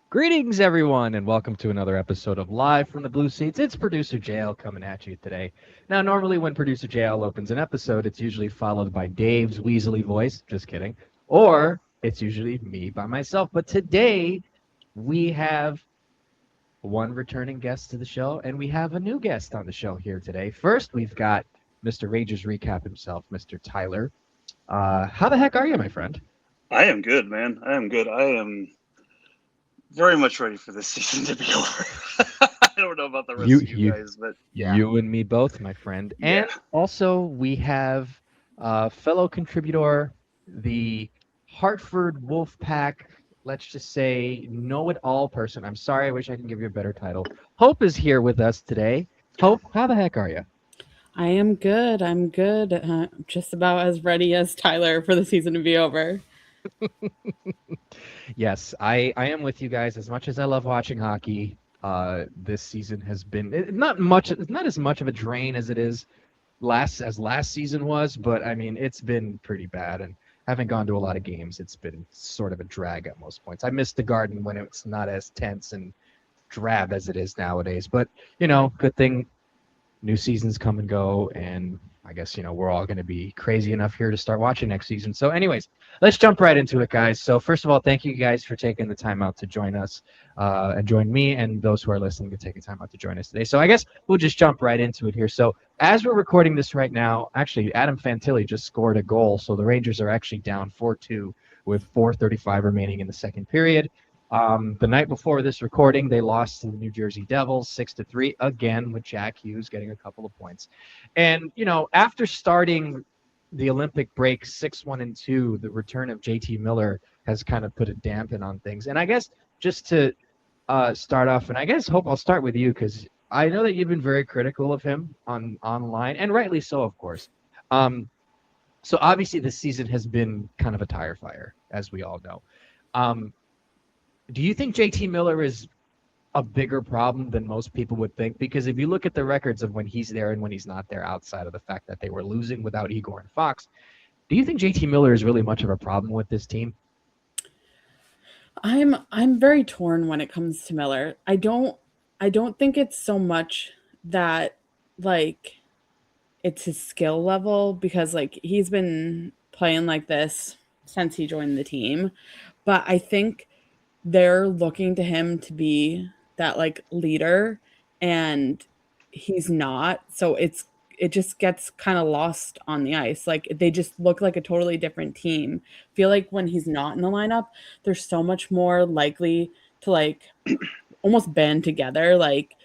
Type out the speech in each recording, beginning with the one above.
Greetings, everyone, and welcome to another episode of Live from the Blue Seats. It's Producer JL coming at you today. Now, normally when Producer JL opens an episode, it's usually followed by Dave's Weasley voice, just kidding, or it's usually me by myself. But today, we have one returning guest to the show, and we have a new guest on the show here today. First, we've got Mr. Rangers Recap himself, Mr. Tyler. How the heck are you, my friend? I am good, man. I am good. I am very much ready for this season to be over. I don't know about the rest of you guys, but yeah. You and me both, my friend. Yeah. And also, we have fellow contributor, the Hartford Wolf Pack, let's just say know-it-all person. I'm sorry, I wish I could give you a better title. Hope is here with us today. Hope, how the heck are you? I am good. I'm good. Just about as ready as Tyler for the season to be over. Yes, I am with you guys. As much as I love watching hockey, this season has been not as much of a drain as it is last season was, but I mean it's been pretty bad. And having gone to a lot of games, it's been sort of a drag at most points. I missed the Garden when it's not as tense and drab as it is nowadays. But good thing new seasons come and go, and I guess we're all going to be crazy enough here to start watching next season. So anyways, let's jump right into it, guys. So first of all, thank you guys for taking the time out to join us and join me and those who are listening to take the time out to join us today. So I guess we'll just jump right into it here. So as we're recording this right now, actually Adam Fantilli just scored a goal, so the Rangers are actually down 4-2 with 4:35 remaining in the second period. The night before this recording, they lost to the New Jersey Devils 6-3, again with Jack Hughes getting a couple of points. And, after starting the Olympic break 6-1-2, the return of JT Miller has kind of put a dampen on things. And I guess just to start off, and I guess, Hope, I'll start with you because I know that you've been very critical of him online, and rightly so, of course. So obviously this season has been kind of a tire fire, as we all know. Do you think JT Miller is a bigger problem than most people would think? Because if you look at the records of when he's there and when he's not there, outside of the fact that they were losing without Igor and Fox, do you think JT Miller is really much of a problem with this team? I'm very torn when it comes to Miller. I don't think it's so much that like it's his skill level, because like he's been playing like this since he joined the team. But I think they're looking to him to be that like leader, and he's not. So it just gets kind of lost on the ice. Like they just look like a totally different team. Feel like when he's not in the lineup, they're so much more likely to like almost band together, like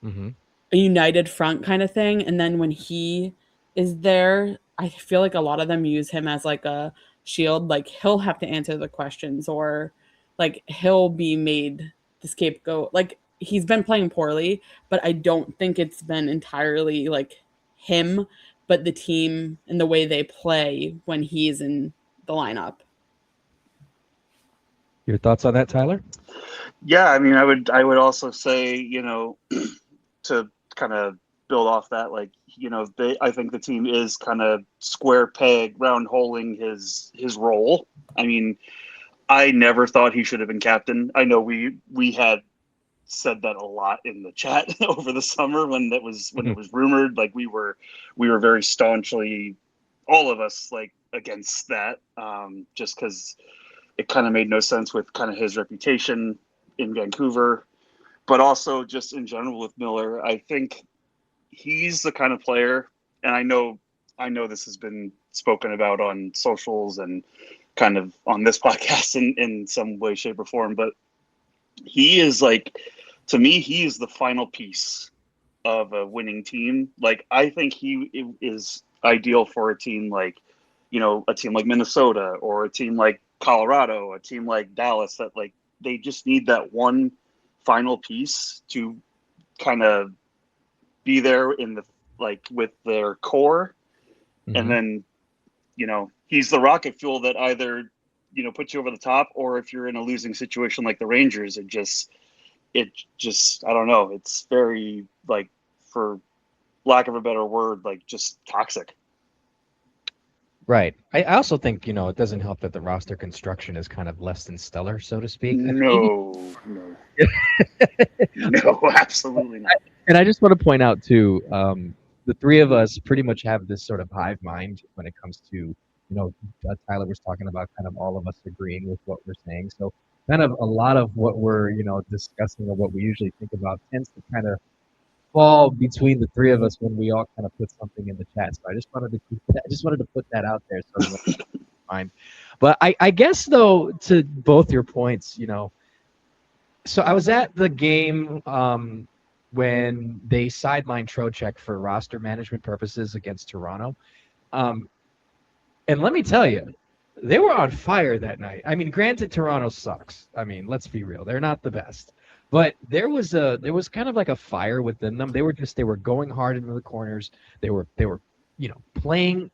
a united front kind of thing. And then when he is there, I feel like a lot of them use him as like a shield. Like he'll have to answer the questions, or like he'll be made the scapegoat. Like he's been playing poorly, but I don't think it's been entirely like him, but the team and the way they play when he's in the lineup. Your thoughts on that, Tyler? Yeah, I mean, I would also say, to kind of build off that, like, I think the team is kind of square peg, round holing his role. I mean, I never thought he should have been captain. I know we had said that a lot in the chat over the summer when it was rumored. Like we were very staunchly, all of us, like against that, just because it kind of made no sense with kind of his reputation in Vancouver, but also just in general with Miller. I think he's the kind of player, and I know this has been spoken about on socials and kind of on this podcast in some way, shape, or form, but he is like, to me, he is the final piece of a winning team. Like, I think he is ideal for a team like, a team like Minnesota or a team like Colorado, a team like Dallas, that like they just need that one final piece to kind of be there in the, like, with their core. And then, he's the rocket fuel that either put you over the top, or if you're in a losing situation like the Rangers, it just I don't know. It's very, like, for lack of a better word, like, just toxic. Right. I also think, it doesn't help that the roster construction is kind of less than stellar, so to speak. No, absolutely not. And I just want to point out, too, the three of us pretty much have this sort of hive mind when it comes to, Tyler was talking about kind of all of us agreeing with what we're saying. So kind of a lot of what we're, discussing or what we usually think about tends to kind of fall between the three of us when we all kind of put something in the chat. So I just wanted to put that out there, sort of in mind. But I guess, though, to both your points, so I was at the game when they sidelined Trocheck for roster management purposes against Toronto, and let me tell you, they were on fire that night. I mean, granted, Toronto sucks. I mean, let's be real; they're not the best. But there was kind of like a fire within them. They were going hard into the corners. They were playing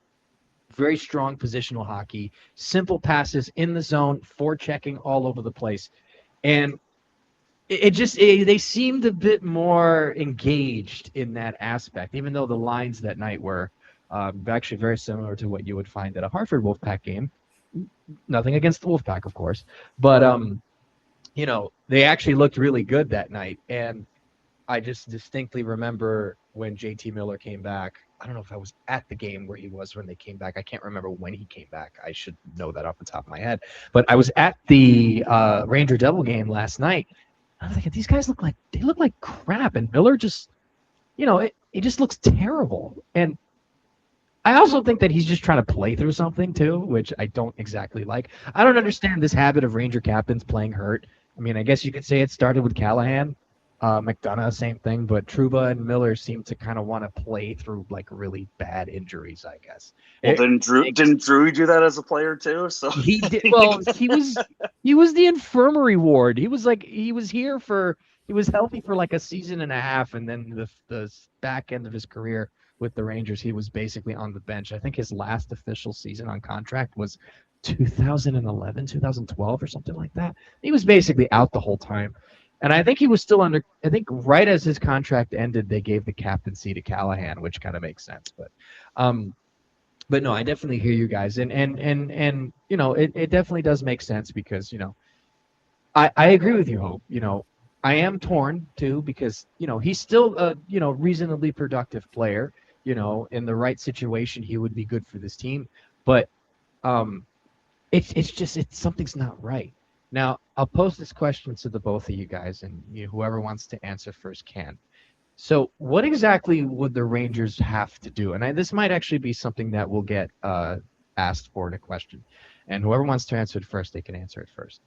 very strong positional hockey, simple passes in the zone, forechecking all over the place, and they seemed a bit more engaged in that aspect. Even though the lines that night were actually very similar to what you would find at a Hartford Wolf Pack game. Nothing against the Wolf Pack, of course, but they actually looked really good that night. And I just distinctly remember when JT Miller came back. I don't know if I was at the game where he was when they came back. I can't remember when he came back. I should know that off the top of my head. But I was at the Ranger Devil game last night. I was thinking, these guys look like crap. And Miller just, it just looks terrible. And I also think that he's just trying to play through something, too, which I don't exactly like. I don't understand this habit of Ranger captains playing hurt. I mean, I guess you could say it started with Callahan. McDonough, same thing, but Trouba and Miller seem to kind of want to play through like really bad injuries, I guess. Well, didn't Drew do that as a player too? So he did. Well, he was the infirmary ward. He was healthy for like a season and a half, and then the back end of his career with the Rangers, he was basically on the bench. I think his last official season on contract was 2011, 2012 or something like that. He was basically out the whole time. And I think he was still under. I think right as his contract ended, they gave the captaincy to Callahan, which kind of makes sense. But no, I definitely hear you guys, and it definitely does make sense because I agree with you, Hope. I am torn too because he's still a reasonably productive player. In the right situation, he would be good for this team, but it's just something's not right. Now, I'll pose this question to the both of you guys, and whoever wants to answer first can. So what exactly would the Rangers have to do? And this might actually be something that will get asked for in a question. And whoever wants to answer it first, they can answer it first.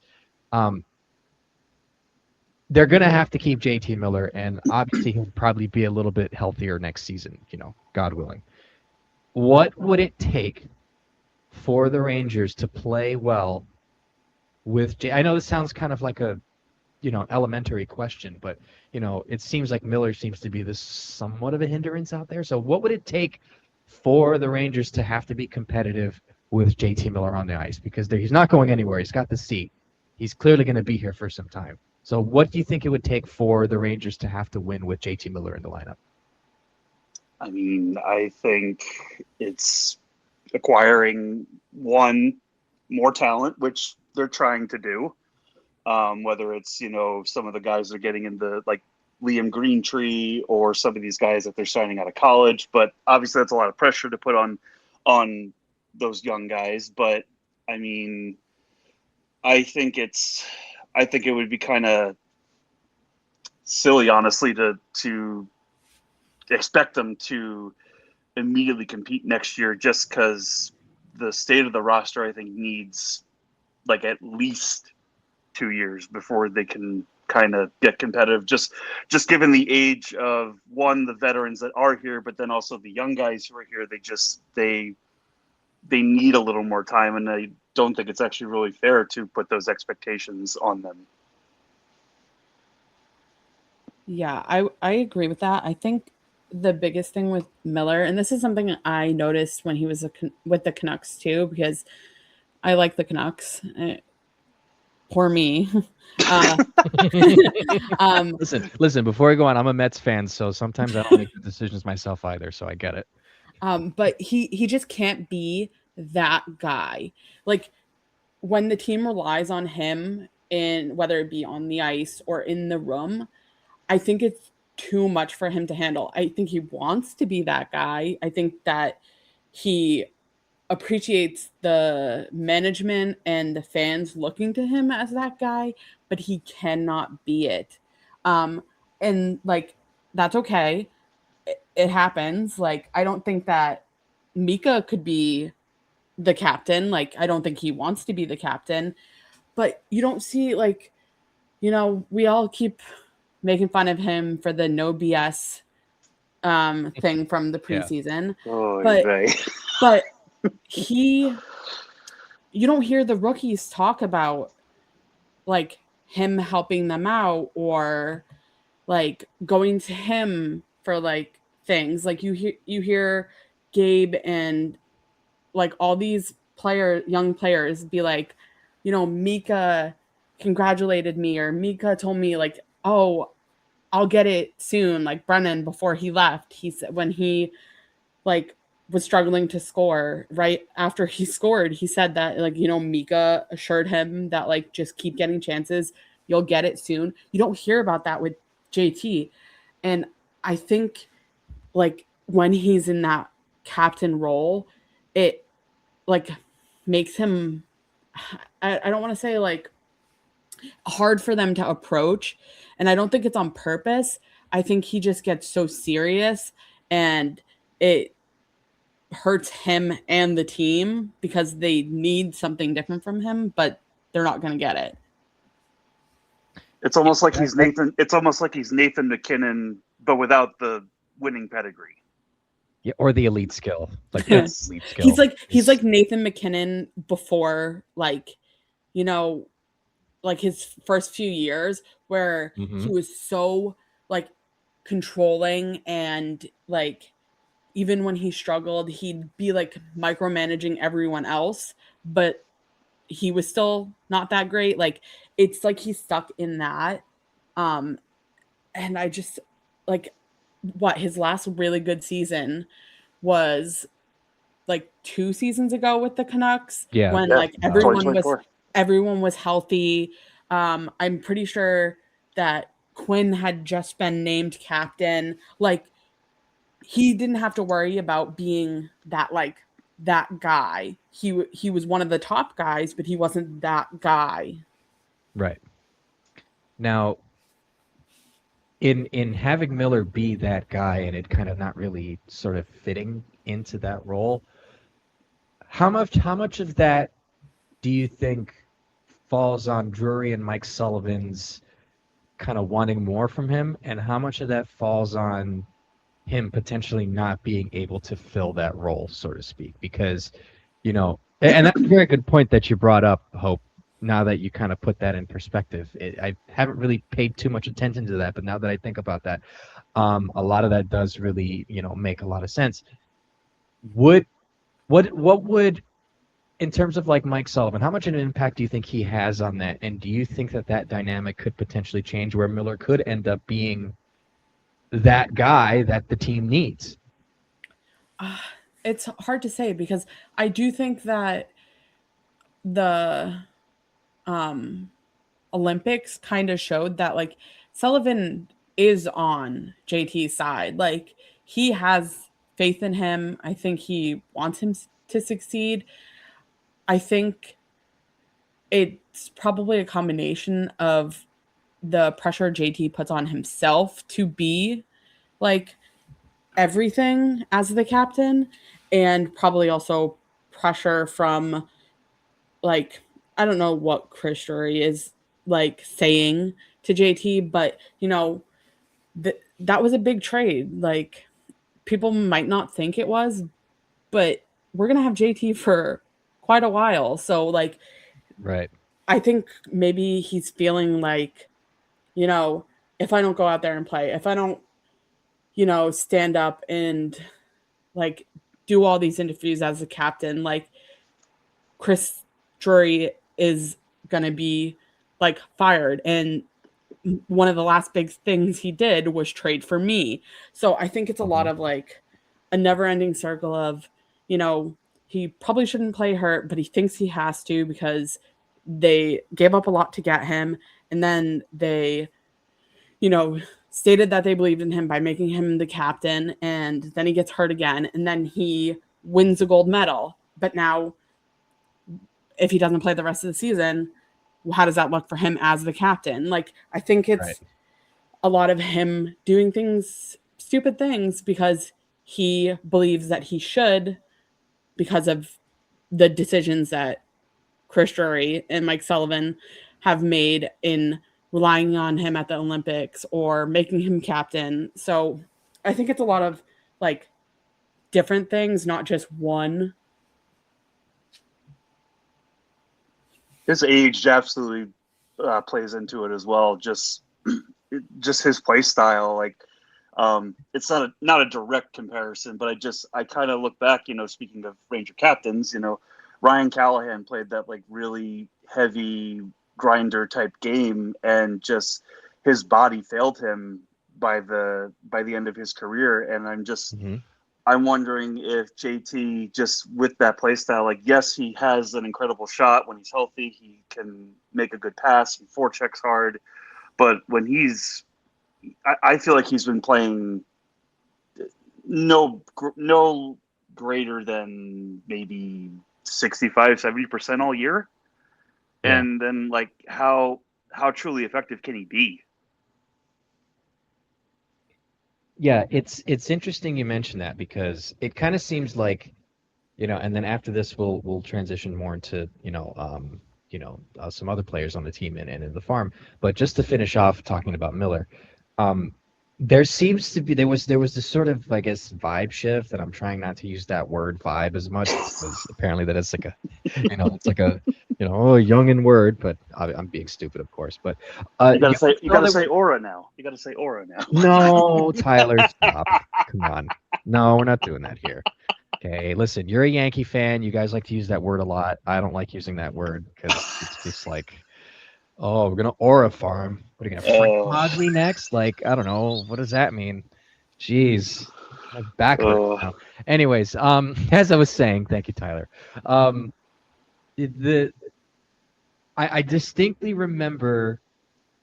They're going to have to keep JT Miller, and obviously he'll probably be a little bit healthier next season, God willing. What would it take for the Rangers to play well with I know this sounds kind of like a elementary question, but it seems like Miller seems to be this somewhat of a hindrance out there. So what would it take for the Rangers to have to be competitive with JT Miller on the ice? Because he's not going anywhere. He's got the seat. He's clearly going to be here for some time. So what do you think it would take for the Rangers to have to win with JT Miller in the lineup? I mean, I think it's acquiring more talent, which they're trying to do. Whether it's, some of the guys that are getting into like Liam Greentree or some of these guys that they're signing out of college. But obviously that's a lot of pressure to put on those young guys. But I mean, I think it would be kind of silly, honestly, to expect them to immediately compete next year just because the state of the roster, I think, needs like at least 2 years before they can kind of get competitive. Just given the age of the veterans that are here, but then also the young guys who are here, they need a little more time, and I don't think it's actually really fair to put those expectations on them. Yeah, I agree with that. I think the biggest thing with Miller, and this is something I noticed when he was with the Canucks too, because I like the Canucks. Poor me. Listen. Before I go on, I'm a Mets fan, so sometimes I don't make the decisions myself either. So I get it. But he just can't be that guy. Like when the team relies on him, in whether it be on the ice or in the room, I think it's too much for him to handle. I think he wants to be that guy. I think that he appreciates the management and the fans looking to him as that guy, but he cannot be it. And like that's okay. It happens. Like I don't think that Mika could be the captain. Like I don't think he wants to be the captain, but you don't see like, we all keep making fun of him for the no BS thing from the Yeah. preseason. Oh, But you don't hear the rookies talk about like him helping them out or like going to him for like things. Like you hear Gabe and like all these young players be like, Mika congratulated me, or Mika told me like, oh, I'll get it soon. Like Brennan, before he left, he said when he like was struggling to score, right after he scored, he said that like, Mika assured him that like just keep getting chances, you'll get it soon. You don't hear about that with JT. And I think like when he's in that captain role, it like makes him, I don't want to say like hard for them to approach. And I don't think it's on purpose. I think he just gets so serious and it hurts him and the team because they need something different from him, but they're not going to get it. It's almost like he's Nathan. It's almost like he's Nathan McKinnon, but without the winning pedigree. Yeah, or the elite skill. Like elite skill. He's like Nathan McKinnon before, like, like his first few years where he was so like controlling and like even when he struggled, he'd be like micromanaging everyone else, but he was still not that great. Like it's like he's stuck in that. And I just like his last really good season was like 2 seasons ago with the Canucks when like everyone was healthy. I'm pretty sure that Quinn had just been named captain. Like he didn't have to worry about being that guy. He was one of the top guys, but he wasn't that guy. Right. Now, in having Miller be that guy and it kind of not really sort of fitting into that role, how much of that do you think falls on Drury and Mike Sullivan's kind of wanting more from him, and how much of that falls on him potentially not being able to fill that role, so to speak? Because, and that's a very good point that you brought up, Hope, now that you kind of put that in perspective. I haven't really paid too much attention to that, but now that I think about that, a lot of that does really, make a lot of sense. What would, in terms of like Mike Sullivan, how much of an impact do you think he has on that? And do you think that dynamic could potentially change where Miller could end up being that guy that the team needs? It's hard to say because I do think that the Olympics kind of showed that like Sullivan is on JT's side. Like he has faith in him. I think he wants him to succeed. I think it's probably a combination of the pressure JT puts on himself to be like everything as the captain, and probably also pressure from like, I don't know what Chris Drury is like saying to JT, but that was a big trade. Like people might not think it was, but we're going to have JT for quite a while. So like, right. I think maybe he's feeling like, if I don't go out there and play, if I don't, stand up and like do all these interviews as a captain, like Chris Drury is going to be like fired. And one of the last big things he did was trade for me. So I think it's a lot of like a never ending circle of, you know, he probably shouldn't play hurt, but he thinks he has to because they gave up a lot to get him. And then they, you know, stated that they believed in him by making him the captain. And then he gets hurt again. And then he wins a gold medal. But now, if he doesn't play the rest of the season, how does that look for him as the captain? Like, I think it's a lot of him doing things, stupid things, because he believes that he should, because of the decisions that Chris Drury and Mike Sullivan have made in relying on him at the Olympics or making him captain. So I think it's a lot of like different things, not just one. His age absolutely plays into it as well. Just his play style. Like, it's not a direct comparison, but I kind of look back. You know, speaking of Ranger captains, you know, Ryan Callahan played that like really heavy grinder type game, and just his body failed him by the end of his career. And I'm wondering if JT, just with that play style, like, yes, he has an incredible shot when he's healthy. He can make a good pass. He forechecks hard. But when I feel like he's been playing no greater than maybe 65, 70% all year. Yeah. And then, like, how truly effective can he be? Yeah, it's interesting you mention that, because it kind of seems like, you know, and then after this we'll transition more into, some other players on the team and in the farm. But just to finish off talking about Miller, there seems to be there was this sort of, I guess, vibe shift, and I'm trying not to use that word vibe as much, because apparently that is like a, it's like a, youngin word, but I'm being stupid, of course. But you gotta say aura now. You gotta say aura now. No, Tyler, stop. Come on. No, we're not doing that here. Okay, listen, you're a Yankee fan. You guys like to use that word a lot. I don't like using that word, because it's just like, oh, we're gonna aura farm. What are you gonna Frank Mosley next? Like, I don't know. What does that mean? Jeez, my back hurts now. Anyways, as I was saying, thank you, Tyler. I distinctly remember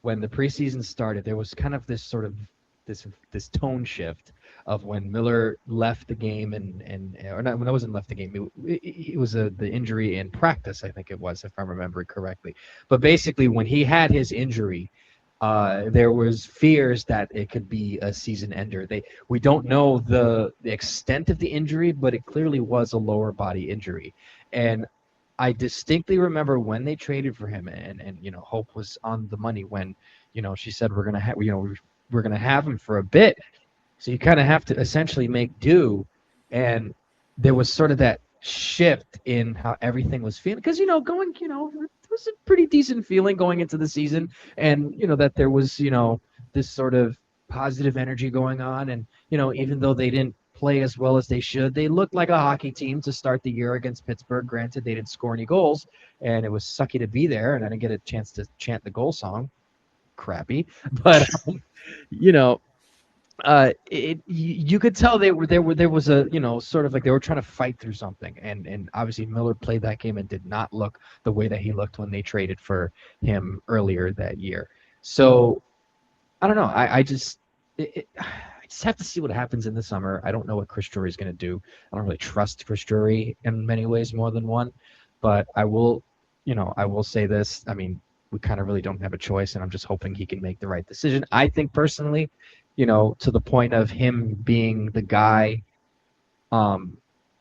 when the preseason started, there was kind of this sort of this tone shift of when Miller left the game or not, when I wasn't left the game. It was the injury in practice, I think it was, if I'm remembering correctly. But basically, when he had his injury, there was fears that it could be a season ender. We don't know the extent of the injury, but it clearly was a lower body injury. And I distinctly remember when they traded for him, and Hope was on the money when, she said we're gonna have him for a bit. So you kind of have to essentially make do. And there was sort of that shift in how everything was feeling, because it was a pretty decent feeling going into the season, and that there was this sort of positive energy going on, and even though they didn't play as well as they should, they looked like a hockey team to start the year against Pittsburgh. Granted, they didn't score any goals, and it was sucky to be there, and I didn't get a chance to chant the goal song. Crappy, but you could tell there was a sort of like they were trying to fight through something, and obviously Miller played that game and did not look the way that he looked when they traded for him earlier that year. So I don't know. I just have to see what happens in the summer. I don't know what Chris Drury is going to do. I don't really trust Chris Drury in many ways, more than one, but I will say this. I mean, we kind of really don't have a choice, and I'm just hoping he can make the right decision. I think personally, to the point of him being the guy, and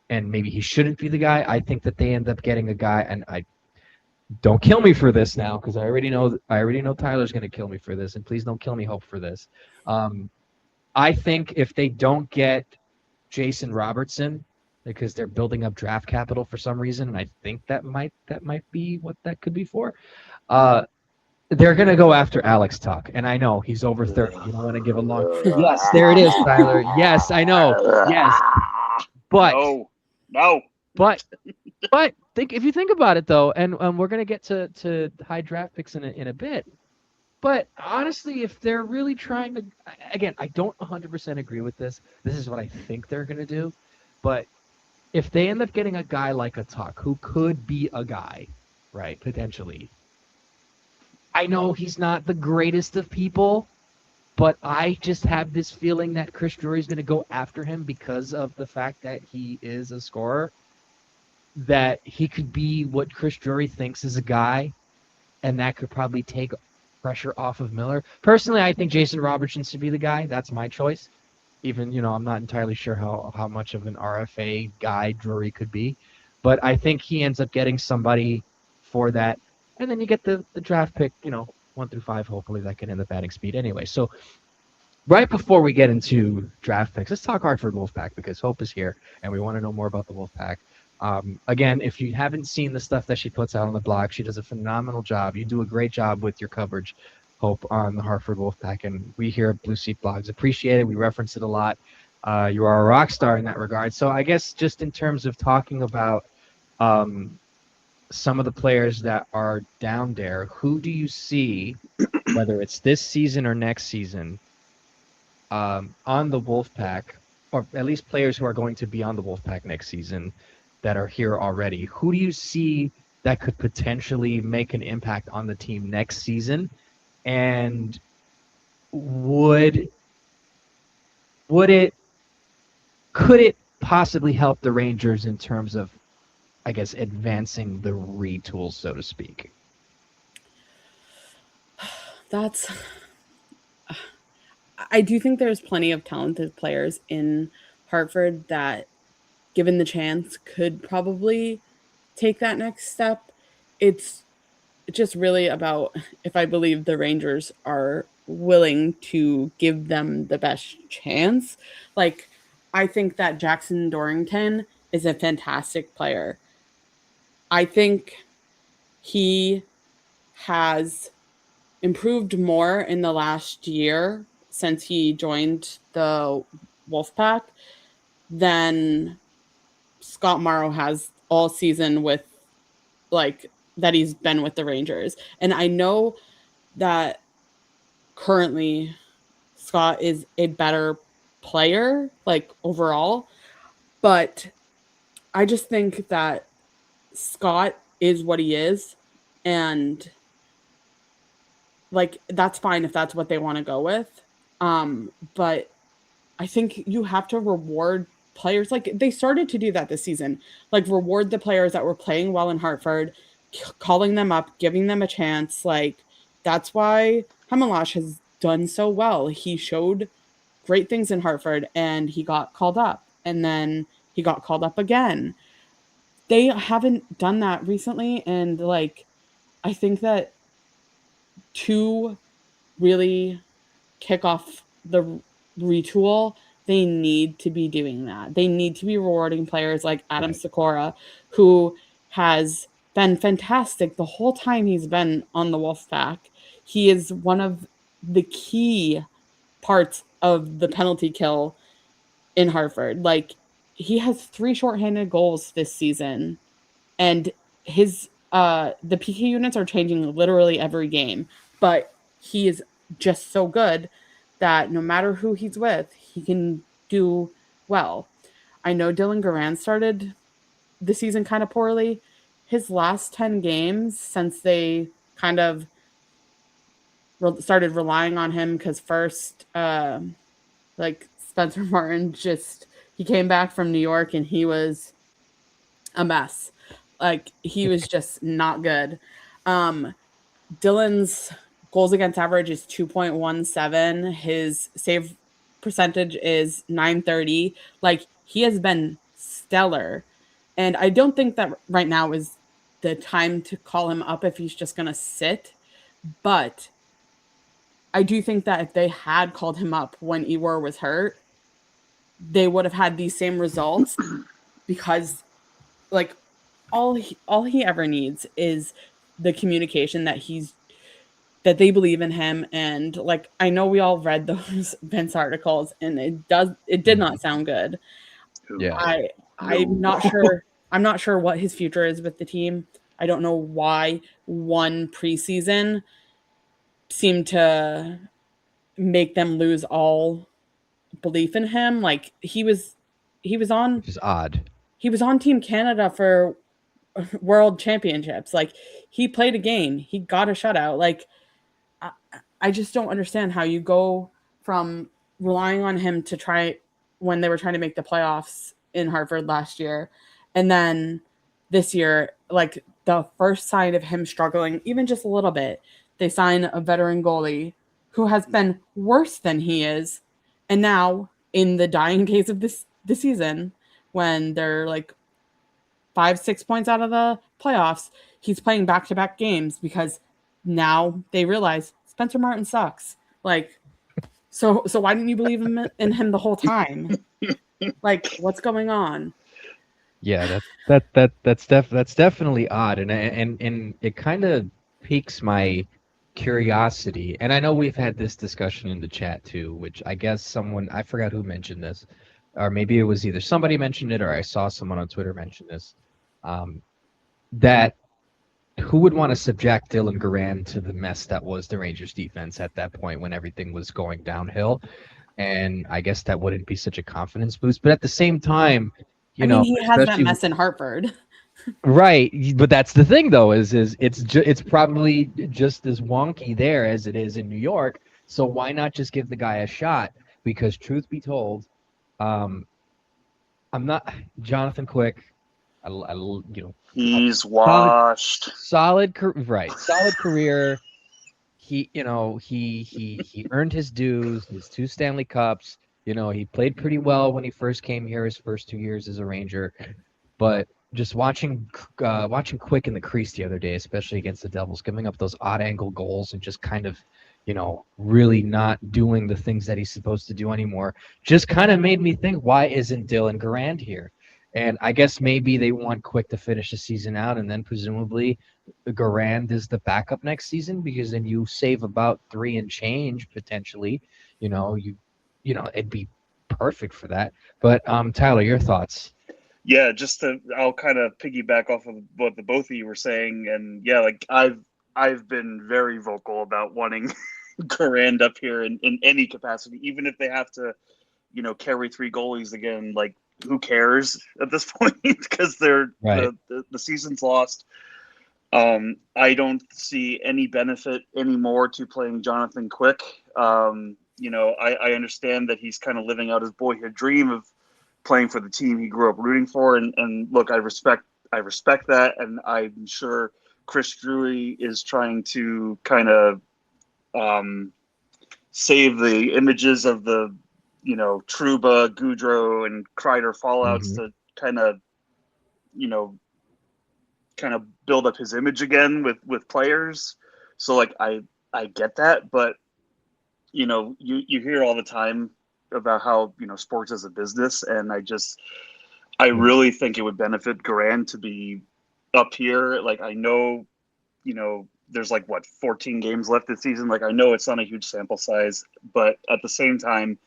maybe he shouldn't be the guy. I think that they end up getting a guy, and I don't kill me for this now, because I already know Tyler's going to kill me for this, and please don't kill me, Hope, for this. I think if they don't get Jason Robertson, because they're building up draft capital for some reason, and I think that might be what that could be for. They're going to go after Alex Tuck, and I know he's over 30. You don't want to give a long... Yes, there it is, Tyler. Yes, I know. Yes. But... No. But But if you think about it though, and we're gonna get to high draft picks in a bit. But honestly, if they're really trying to, again, I don't 100% agree with this. This is what I think they're gonna do. But if they end up getting a guy like a Tuck, who could be a guy, right, potentially. I know he's not the greatest of people, but I just have this feeling that Chris Drury's going to go after him because of the fact that he is a scorer, that he could be what Chris Drury thinks is a guy, and that could probably take pressure off of Miller. Personally, I think Jason Robertson should be the guy. That's my choice. Even, I'm not entirely sure how much of an RFA guy Drury could be. But I think he ends up getting somebody for that. And then you get the draft pick, 1 through 5, hopefully that can end up adding speed anyway. So right before we get into draft picks, let's talk Hartford Wolf Pack because Hope is here and we want to know more about the Wolf Pack. Again, if you haven't seen the stuff that she puts out on the blog, she does a phenomenal job. You do a great job with your coverage, Hope, on the Hartford Wolf Pack, and we here at Blue Seat Blogs appreciate it. We reference it a lot. You are a rock star in that regard. So I guess just in terms of talking about some of the players that are down there, who do you see, whether it's this season or next season, on the Wolfpack, or at least players who are going to be on the Wolfpack next season that are here already? Who do you see that could potentially make an impact on the team next season? And could it possibly help the Rangers in terms of, I guess, advancing the retool, so to speak? I do think there's plenty of talented players in Hartford that, given the chance, could probably take that next step. It's just really about if I believe the Rangers are willing to give them the best chance. Like, I think that Jackson Dorrington is a fantastic player. I think he has improved more in the last year since he joined the Wolfpack than Scott Morrow has all season with, like, that he's been with the Rangers. And I know that currently Scott is a better player, like, overall, but I just think that Scott is what he is, and, like, that's fine if that's what they want to go with. But I think you have to reward players. Like, they started to do that this season, like, reward the players that were playing well in Hartford, calling them up, giving them a chance. Like, that's why Hamalash has done so well. He showed great things in Hartford and he got called up, and then he got called up again. They haven't done that recently, and, like, I think that to really kick off the retool, they need to be doing that. They need to be rewarding players like Adam Right. Sikora, who has been fantastic the whole time he's been on the Wolfpack. He is one of the key parts of the penalty kill in Hartford. Like, he has 3 shorthanded goals this season, and his the PK units are changing literally every game, but he is just so good that no matter who he's with, he can do well. I know Dylan Garand started the season kind of poorly. His last 10 games, since they kind of started relying on him, because first, like, Spencer Martin he came back from New York and he was a mess. Like, he was just not good. Dylan's goals against average is 2.17. His save percentage is 930. Like, he has been stellar. And I don't think that right now is the time to call him up if he's just going to sit. But I do think that if they had called him up when Ewar was hurt, they would have had these same results, because, like, all he ever needs is the communication that they believe in him. And, like, I know we all read those Vince articles and it did not sound good. Yeah. I'm not sure I'm not sure what his future is with the team. I don't know why one preseason seemed to make them lose all belief in him. Like he was on which is odd. Team Canada for world championships. Like he played a game, he got a shutout. Like I, I just don't understand how you go from relying on him to try when they were trying to make the playoffs in Hartford last year, and then this year, like the first sign of him struggling, even just a little bit, they sign a veteran goalie who has been worse than he is, and now in the dying case of this season, when they're like 5-6 points out of the playoffs, he's playing back-to-back games because now they realize Spencer Martin sucks. Like, so why didn't you believe in him the whole time? Like, what's going on? Yeah, that's definitely odd, and it kind of piques my curiosity. And I know we've had this discussion in the chat too, which I guess I forgot who mentioned this, or maybe it was either somebody mentioned it or I saw someone on Twitter mention this, that who would want to subject Dylan Garand to the mess that was the Rangers defense at that point when everything was going downhill? And I guess that wouldn't be such a confidence boost. But at the same time, I mean, know, he has that especially mess in Hartford. right. But that's the thing, though, is it's probably just as wonky there as it is in New York. So why not just give the guy a shot? Because truth be told, um, I'm not Jonathan Quick. He's solid, washed. solid career. He earned his dues, his 2 Stanley Cups. He played pretty well when he first came here, his first 2 years as a Ranger. But just watching Quick in the crease the other day, especially against the Devils, giving up those odd angle goals and just kind of, really not doing the things that he's supposed to do anymore, just kind of made me think, why isn't Dylan Garand here? And I guess maybe they want Quick to finish the season out, and then presumably Garand is the backup next season, because then you save about 3 and change potentially. It'd be perfect for that. But Tyler, your thoughts? Yeah, I'll kind of piggyback off of what the both of you were saying, and yeah, like I've been very vocal about wanting Garand up here in any capacity, even if they have to, carry 3 goalies again. Like, who cares at this point? Because Right. the season's lost. I don't see any benefit anymore to playing Jonathan Quick. I understand that he's kind of living out his boyhood dream of playing for the team he grew up rooting for, and look, I respect that, and I'm sure Chris Drury is trying to kind of save the images of the Trouba, Goudreau, and Kreider fallouts to kind of build up his image again with players. So like I get that, but you hear all the time about how sports is a business, and I really think it would benefit Garand to be up here. Like, I know there's 14 games left this season. Like, I know it's not a huge sample size, but at the same time,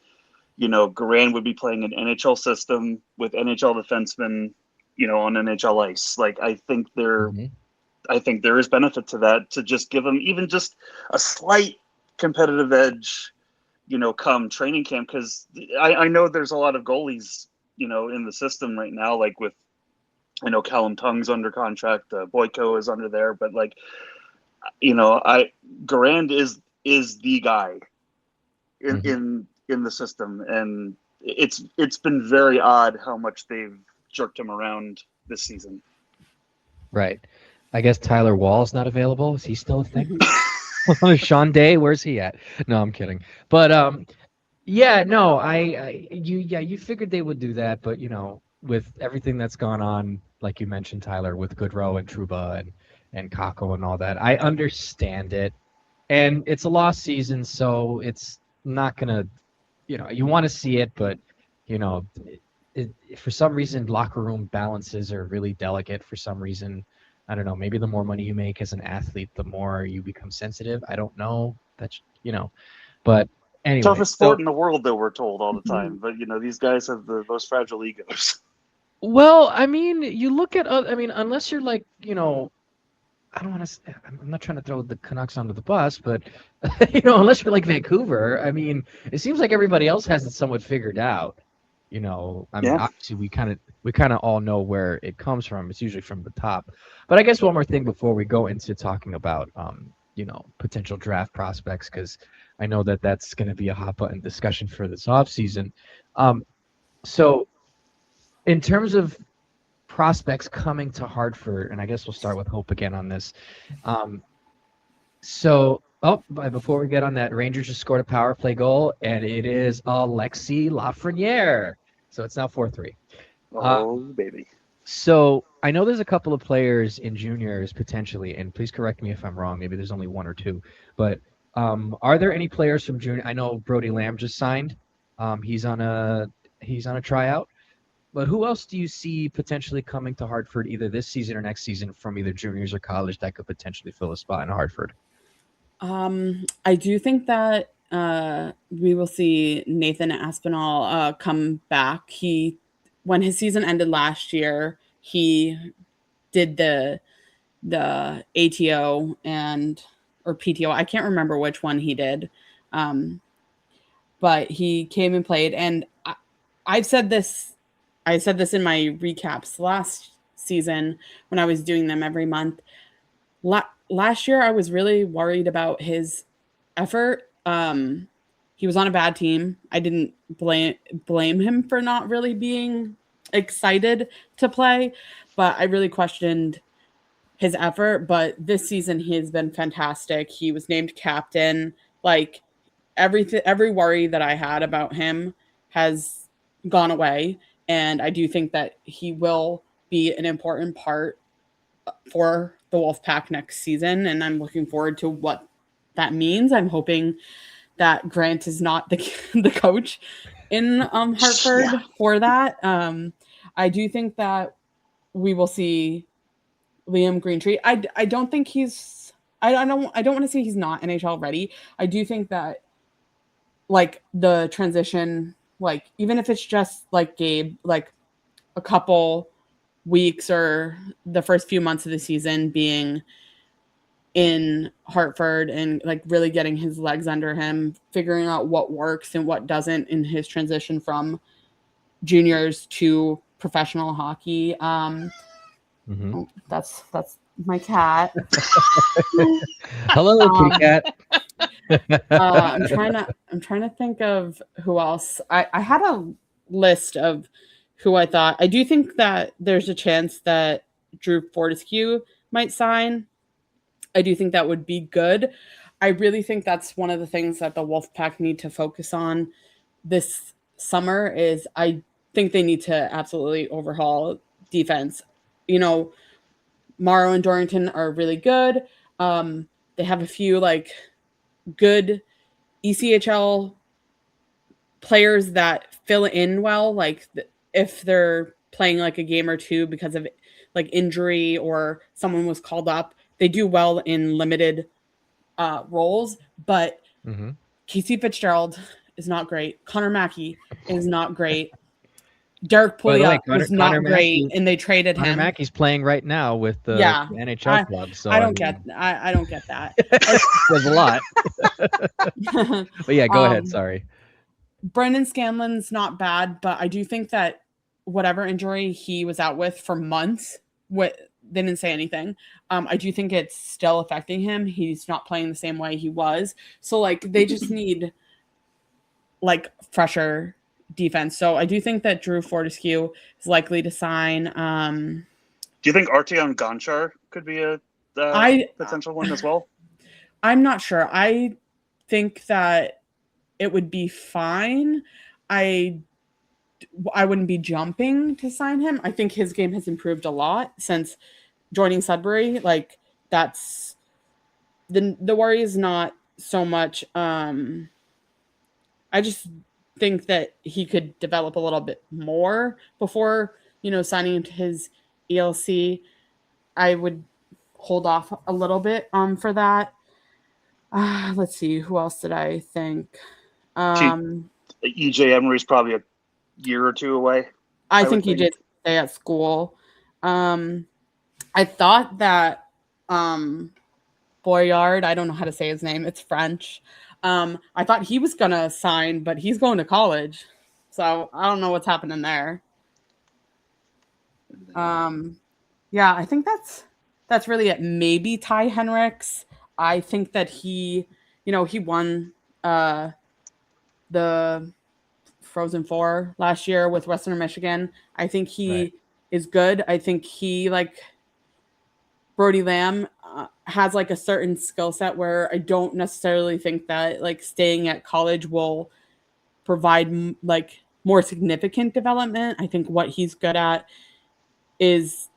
Garand would be playing an NHL system with NHL defensemen, on NHL ice. Like, I think there is benefit to that, to just give them even just a slight competitive edge, come training camp. Because I know there's a lot of goalies, in the system right now. Like, I know Callum Tung's under contract, Boyko is under there, but Garand is the guy in the system, and it's been very odd how much they've jerked him around this season. Right. I guess Tyler Wall's not available. Is he still a thing? Sean Day, where's he at? No, I'm kidding. But yeah, no, you figured they would do that, but with everything that's gone on, like you mentioned, Tyler, with Goodrow and Trouba and Kako and all that, I understand it. And it's a lost season, so it's not gonna, you want to see it, but for some reason, locker room balances are really delicate. For some reason, I don't know. Maybe the more money you make as an athlete, the more you become sensitive. I don't know. That's but anyway. Toughest sport in the world, though, we're told all the time. But these guys have the most fragile egos. Well, I mean, you look at, I mean, unless you're like, I don't want to. I'm not trying to throw the Canucks under the bus, but unless you're like Vancouver, I mean, it seems like everybody else has it somewhat figured out. I mean, Yeah. obviously we kind of all know where it comes from. It's usually from the top. But I guess one more thing before we go into talking about potential draft prospects, because I know that that's going to be a hot button discussion for this offseason. So in terms of prospects coming to Hartford, and I guess we'll start with Hope again on this. Before we get on that, Rangers just scored a power play goal, and it is Alexis Lafreniere. So it's now 4-3. Oh, baby. So I know there's a couple of players in juniors potentially, and please correct me if I'm wrong. Maybe there's only one or two, but are there any players from junior? I know Brody Lamb just signed. He's on a tryout. But who else do you see potentially coming to Hartford either this season or next season from either juniors or college that could potentially fill a spot in Hartford? I do think that we will see Nathan Aspinall come back. When his season ended last year, he did the ATO or PTO. I can't remember which one he did, but he came and played. And I've said this. I said this in my recaps last season when I was doing them every month. Last year, I was really worried about his effort. He was on a bad team. I didn't blame him for not really being excited to play, but I really questioned his effort. But this season, he has been fantastic. He was named captain. Like every worry that I had about him has gone away. And I do think that he will be an important part for the Wolf Pack next season. And I'm looking forward to what that means. I'm hoping that Grant is not the coach in Hartford for that. I do think that we will see Liam Greentree. I don't think he's I don't want to say he's not NHL ready. I do think that like the transition, like even if it's just like Gabe, like a couple weeks or the first few months of the season being in Hartford and like really getting his legs under him, figuring out what works and what doesn't in his transition from juniors to professional hockey. That's my cat. Hello, kitty cat. I'm trying to think of who else. I had a list of who I thought. I do think that there's a chance that Drew Fortescue might sign. I do think that would be good. I really think that's one of the things that the Wolfpack need to focus on this summer is I think they need to absolutely overhaul defense. Morrow and Dorrington are really good. They have a few like good ECHL players that fill in well, like if they're playing like a game or two because of like injury or someone was called up, they do well in limited roles. But Casey Fitzgerald is not great. Connor Mackey is not great. Derek Pouliot was not great, and they traded him. Connor Mackey's playing right now with the NHL club. So I don't get that. There's a lot. But yeah, go ahead. Sorry. Brendan Scanlon's not bad, but I do think that whatever injury he was out with for months, they didn't say anything. I do think it's still affecting him. He's not playing the same way he was. So like they just need like fresher defense. So I do think that Drew Fortescue is likely to sign. Do you think Artyom Gonchar could be a potential one as well? I'm not sure. I think that it would be fine. I wouldn't be jumping to sign him. I think his game has improved a lot since joining Sudbury. Like that's the worry is not so much. I just think that he could develop a little bit more before, signing to his ELC. I would hold off a little bit for that. Let's see, who else did I think? EJ Emery's probably a year or two away. I think day at school. I thought that Boyard, I don't know how to say his name, it's French. I thought he was gonna sign, but he's going to college, so I don't know what's happening there. Yeah, I think that's really it. Maybe Ty Henricks. I think that he won the Frozen Four last year with Western Michigan. I think he is good. I think he, like Brody Lamb, has like a certain skill set where I don't necessarily think that like staying at college will provide like more significant development. I think what he's good at is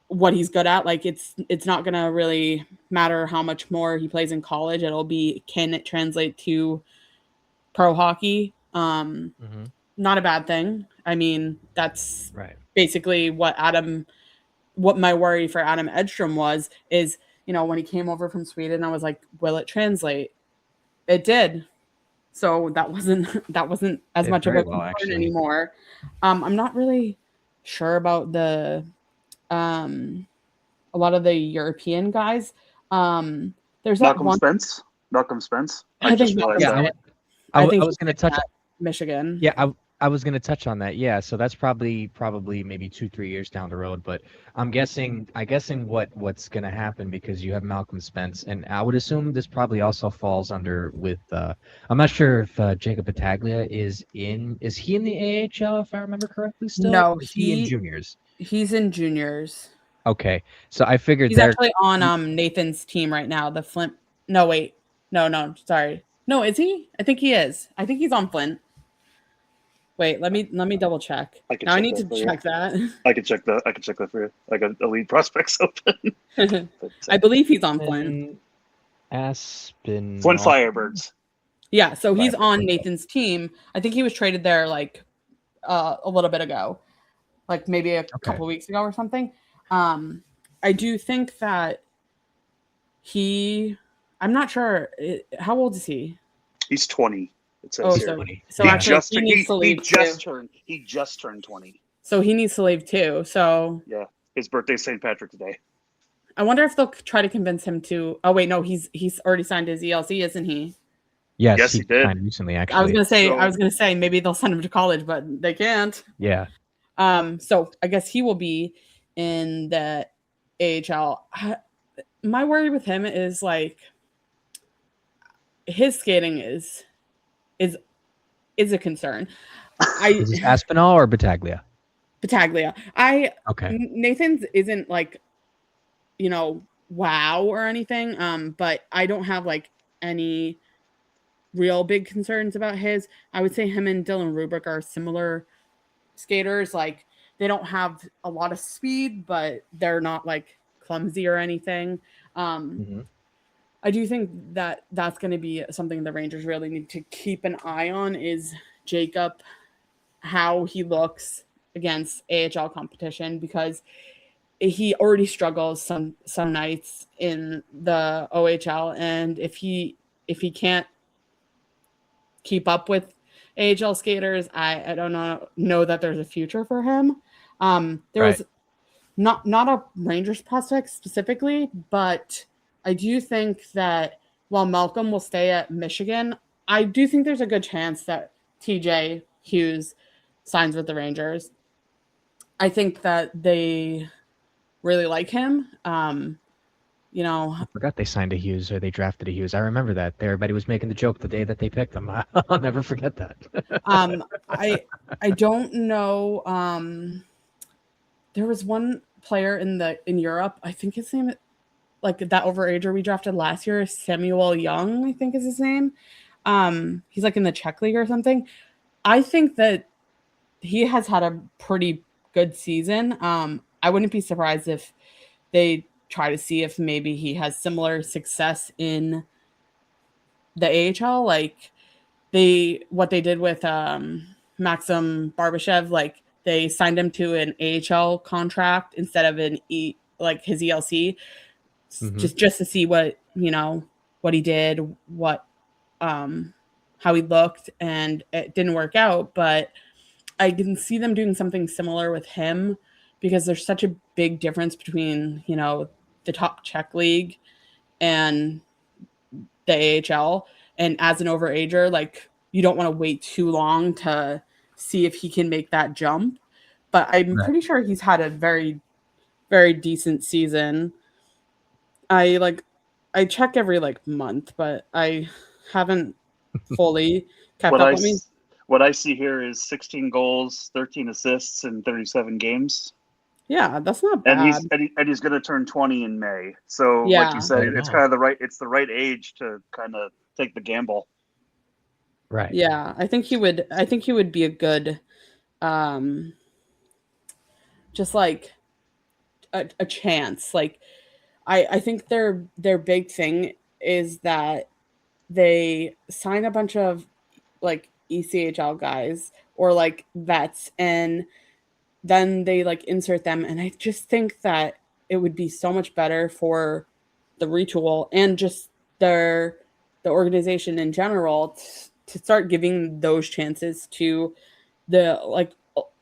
what he's good at. Like it's not gonna really matter how much more he plays in college. It'll be, can it translate to pro hockey? Not a bad thing. I mean, that's basically what my worry for Adam Edstrom was, is, when he came over from Sweden, I was like, will it translate? It did. So that wasn't as much of a concern anymore. I'm not really sure about a lot of the European guys. There's Malcolm Spence. I think I was going to touch Michigan. Yeah, I was going to touch on that. Yeah, so that's probably maybe 2-3 years down the road, but I'm guessing what's going to happen, because you have Malcolm Spence, and I would assume this probably also falls under with I'm not sure if Jacob Battaglia is he in the AHL, if I remember correctly still? No, is he in juniors? He's in juniors. Okay. So I figured he's actually on Nathan's team right now, the Flint. No, wait. No, sorry. No, is he? I think he is. I think he's on Flint. Wait, let me double check. I need to check that. I can check that for you. I got elite prospects open. I believe he's on Flint. Aspen. Flint Firebirds. Yeah, so he's on Nathan's team. I think he was traded there like a little bit ago, like maybe a couple weeks ago or something. I do think that I'm not sure. How old is he? He's 20. It says so actually, he needs to leave. He just turned 20. So he needs to leave too. So yeah, his birthday's St. Patrick's Day. I wonder if they'll try to convince him to. Oh wait, no, he's already signed his ELC, isn't he? Yes, he did. Signed recently, actually. I was gonna say maybe they'll send him to college, but they can't. Yeah. So I guess he will be in the AHL. My worry with him is like his skating is a concern. Is this Aspinall or Battaglia? Battaglia. Nathan's isn't like, wow or anything. But I don't have like any real big concerns about his. I would say him and Dylan Rubrick are similar skaters. Like they don't have a lot of speed, but they're not like clumsy or anything. I do think that that's going to be something the Rangers really need to keep an eye on, is Jacob, how he looks against AHL competition, because he already struggles some nights in the OHL, and if he can't keep up with AHL skaters, I don't know that there's a future for him. There was not a Rangers prospect specifically, but I do think that while Malcolm will stay at Michigan, I do think there's a good chance that TJ Hughes signs with the Rangers. I think that they really like him. I forgot they signed a Hughes, or they drafted a Hughes. I remember that. Everybody was making the joke the day that they picked him. I'll never forget that. I don't know. There was one player in Europe. I think his name, like that overager we drafted last year, Samuel Young, I think is his name. He's like in the Czech league or something. I think that he has had a pretty good season. I wouldn't be surprised if they try to see if maybe he has similar success in the AHL, like what they did with Maxim Barbashev. Like they signed him to an AHL contract instead of his ELC, just to see what he did, how he looked, and it didn't work out. But I can see them doing something similar with him because there's such a big difference between, the top Czech league and the AHL. And as an overager, like you don't want to wait too long to see if he can make that jump. But I'm Right. pretty sure he's had a very, very decent season. I check every month, but I haven't fully kept What up. I I mean, s- what I see here is 16 goals, 13 assists in 37 games, yeah, that's not and bad. he's going to turn 20 in May. So, like you Yeah. said, Oh, it's wow. kind of the right age to kind of take the gamble. Right. Yeah, I think he would be a good um just like a chance. Like I think their big thing is that they sign a bunch of ECHL guys or vets, and then they insert them, and I just think that it would be so much better for the retool and just their the organization in general to start giving those chances to the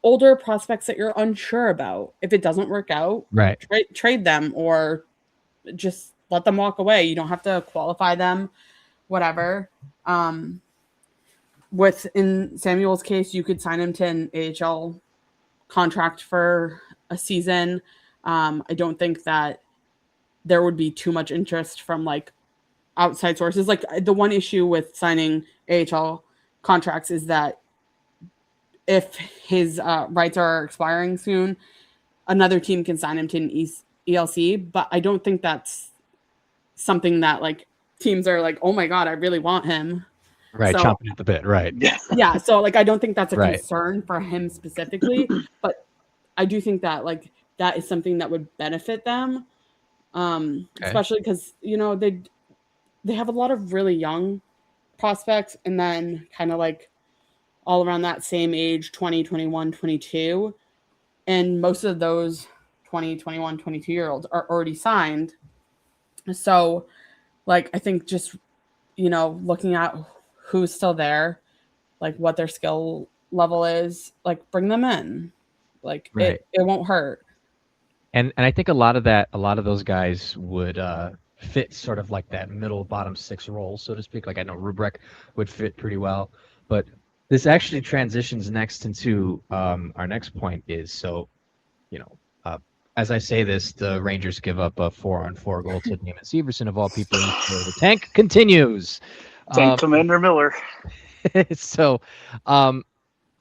older prospects that you're unsure about. If it doesn't work out, Right. trade them or just let them walk away. You don't have to qualify them, whatever. Um, in Samuel's case, you could sign him to an AHL contract for a season. I don't think that there would be too much interest from outside sources. Like the one issue with signing AHL contracts is that if his rights are expiring soon, another team can sign him to an ELC. But I don't think that's something that teams are like, oh my god, I really want him. Right. So Chomping at the bit. Right. Yeah. yeah, so I don't think that's a Right. concern for him specifically, but I do think that that is something that would benefit them, Okay. especially because they have a lot of really young prospects, and then kind of all around that same age, 20, 21, 22, and most of those 20, 21, 22 year olds are already signed. So I think just looking at who's still there, what their skill level is, bring them in. Right. It won't hurt. And I think a lot of those guys would fit sort of like that middle bottom six role, so to speak. Like I know Rubrek would fit pretty well, but this actually transitions next into our next point is so, you know, uh, as I say this, the Rangers give up a 4-on-4 goal to Damon Severson of all people. So the tank continues. Tank Um, Commander Miller. so, um,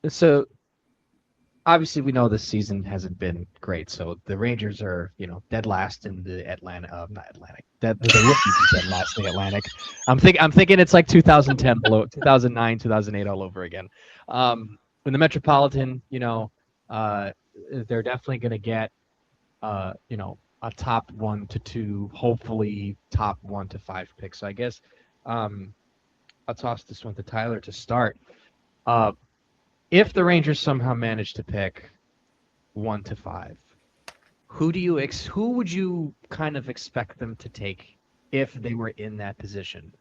so obviously we know this season hasn't been great. So the Rangers are, dead last in the not Atlantic. The rookies are dead last in the Atlantic. I'm thinking it's like 2010 below 2009, 2008 all over again. In the Metropolitan, they're definitely going to get, a top 1 to 2, hopefully top 1 to 5 pick. So I guess I'll toss this one to Tyler to start. Uh, if the Rangers somehow manage to pick 1 to 5, who would you kind of expect them to take if they were in that position?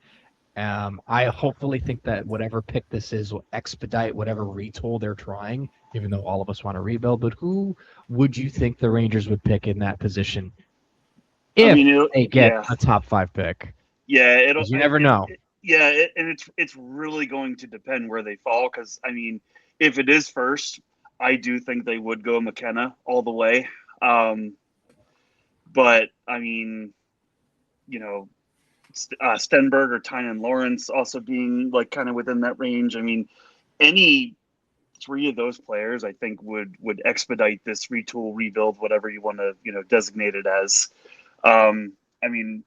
I hopefully think that whatever pick this is will expedite whatever retool they're trying, even though all of us want to rebuild. But who would you think the Rangers would pick in that position I if mean, they get yeah, a top 5 pick? yeah. Because you never know. And it's really going to depend where they fall. Because I mean, if it is first, I do think they would go McKenna all the way. Um, but I mean, you know, Stenberg or Tynan Lawrence also being kind of within that range. I mean, any three of those players, I think, would expedite this retool, rebuild, whatever you want to designate it as. I mean,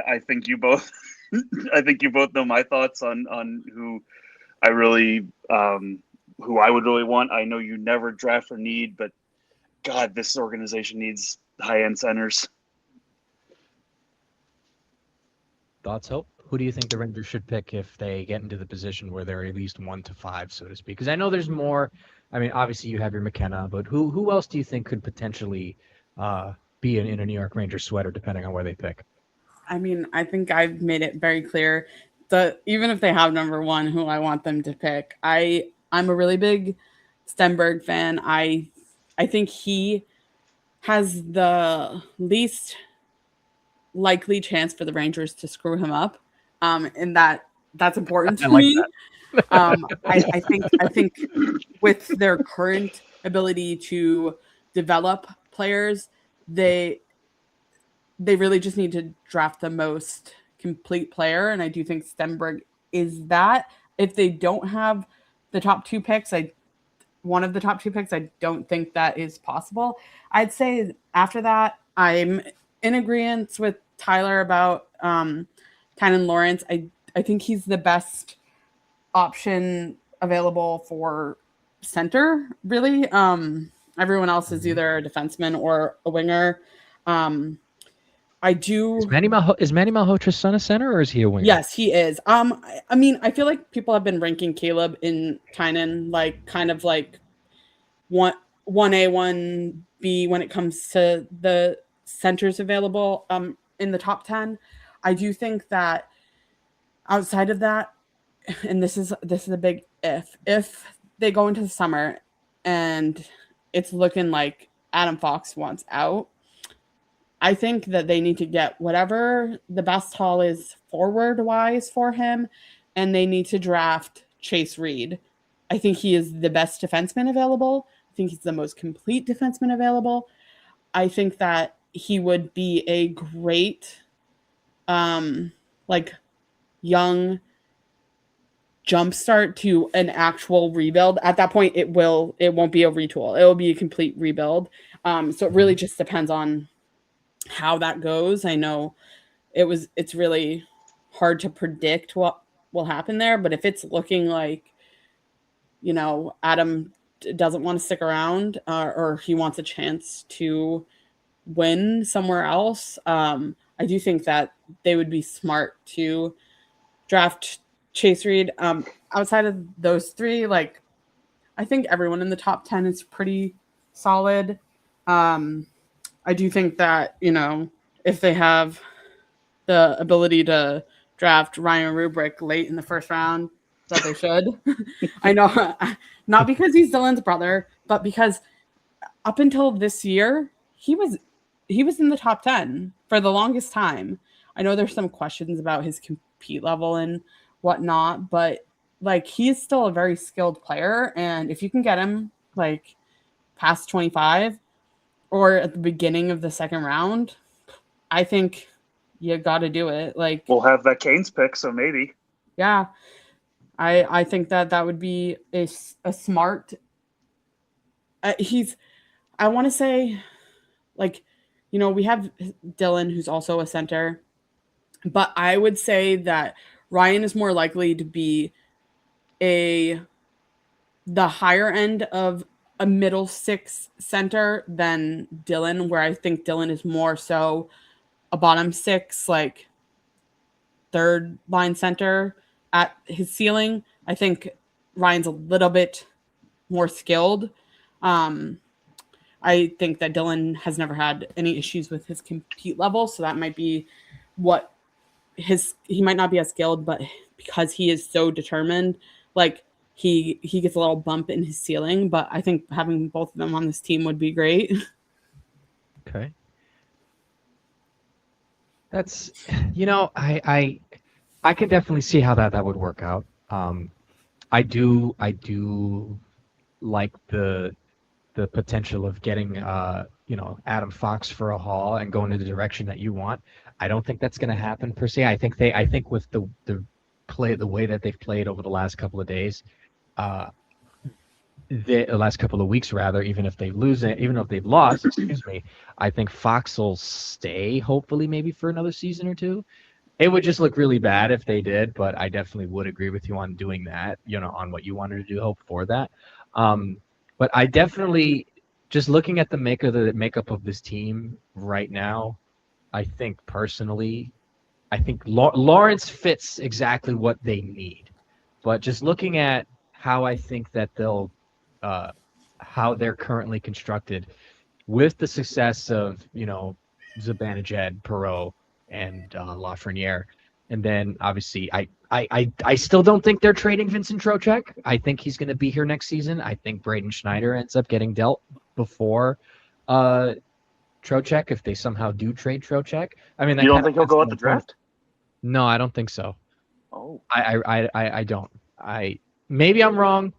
I think you both, I think you both know my thoughts on who I really, who I would really want. I know you never draft for need, but God, this organization needs high end centers. Thoughts, Hope? Who do you think the Rangers should pick if they get into the position where they're at least 1 to 5, so to speak? Because I know there's more. I mean, obviously you have your McKenna, but who else do you think could potentially be in a New York Rangers sweater, depending on where they pick? I mean, I think I've made it very clear that even if they have number one, who I want them to pick, I'm a really big Stenberg fan. I think he has the least likely chance for the Rangers to screw him up. And that's important I to like me. that. I think with their current ability to develop players, they really just need to draft the most complete player, and I do think Stenberg is that. If they don't have the top two picks, one of the top two picks, I don't think that is possible. I'd say after that, I'm in agreement with Tyler about Tynan Lawrence. I think he's the best option available for center, really. Everyone else is either a defenseman or a winger. I do. Is Manny Malhotra's son a center, or is he a winger? Yes, he is. I mean, I feel like people have been ranking Caleb in Tynan like kind of like one A, one B when it comes to the centers available in the top 10. I do think that outside of that, and this is a big if they go into the summer and it's looking like Adam Fox wants out, I think that they need to get whatever the best haul is forward wise for him, and they need to draft Chase Reed. I think he is the best defenseman available. I think he's the most complete defenseman available. I think that he would be a great like young jumpstart to an actual rebuild. At that point, it won't be a retool. It will be a complete rebuild. So it really just depends on how that goes. I know it's really hard to predict what will happen there, but if it's looking like, Adam doesn't want to stick around or he wants a chance to win somewhere else, I do think that they would be smart to draft Chase Reed. Outside of those three, like I think everyone in the top 10 is pretty solid. I do think that, if they have the ability to draft Ryan Rubrick late in the first round, that they should. I know, not because he's Dylan's brother, but because up until this year, he was in the top 10 for the longest time. I know there's some questions about his compete level and whatnot, but like he's still a very skilled player, and if you can get him like past 25 or at the beginning of the second round, I think you got to do it. Like we'll have that Canes pick, so maybe. Yeah, I think that would be a smart. I want to say, like, we have Dylan, who's also a center, but I would say that Ryan is more likely to be the higher end of a middle six center than Dylan, where I think Dylan is more so a bottom six, like third line center at his ceiling. I think Ryan's a little bit more skilled. I think that Dylan has never had any issues with his compete level, so that might be what he might not be as skilled, but because he is so determined, like he gets a little bump in his ceiling. But I think having both of them on this team would be great. Okay. That's, I can definitely see how that would work out. I do like the potential of getting Adam Fox for a haul and going in the direction that you want. I don't think that's going to happen per se. I think with the way that they've played over the last couple of days, the last couple of weeks rather, even if they've lost, excuse me, I think Fox will stay hopefully maybe for another season or two. It would just look really bad if they did, but I definitely would agree with you on doing that, on what you wanted to do, hope for that. But I definitely, just looking at the makeup of this team right now, I think personally, Lawrence fits exactly what they need. But just looking at how I think that how they're currently constructed, with the success of Zibanejad, Perreault, and Lafreniere, And then obviously I still don't think they're trading Vincent Trocheck. I think he's going to be here next season. I think Braden Schneider ends up getting dealt before Trocheck if they somehow do trade Trocheck. I mean, that You don't kind of think he'll go at the draft? No, I don't think so. Oh, I don't. Maybe I'm wrong.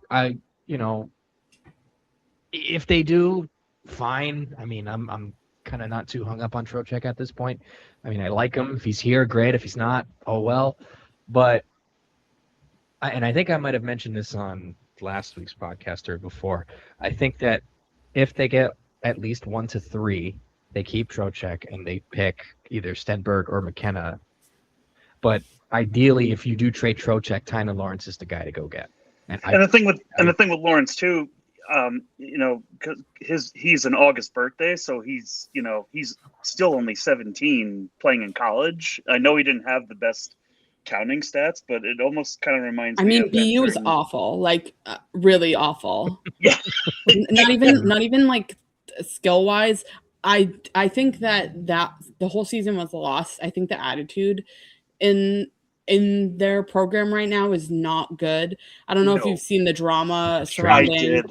If they do, fine. I mean, I'm kind of not too hung up on Trocheck at this point. I mean, I like him. If he's here, great. If he's not, oh well. But I think I might have mentioned this on last week's podcast or before. I think that if they get at least 1 to 3, they keep Trocheck and they pick either Stenberg or McKenna. But ideally, if you do trade Trocheck, Tyler Lawrence is the guy to go get. And the thing with Lawrence too, because he's an August birthday, so he's still only 17 playing in college. I know he didn't have the best counting stats, but it almost kind of reminds me. I mean, BU is awful, like really awful. Yeah, not even like skill wise. I think that the whole season was lost. I think the attitude in their program right now is not good. I don't know if you've seen the drama surrounding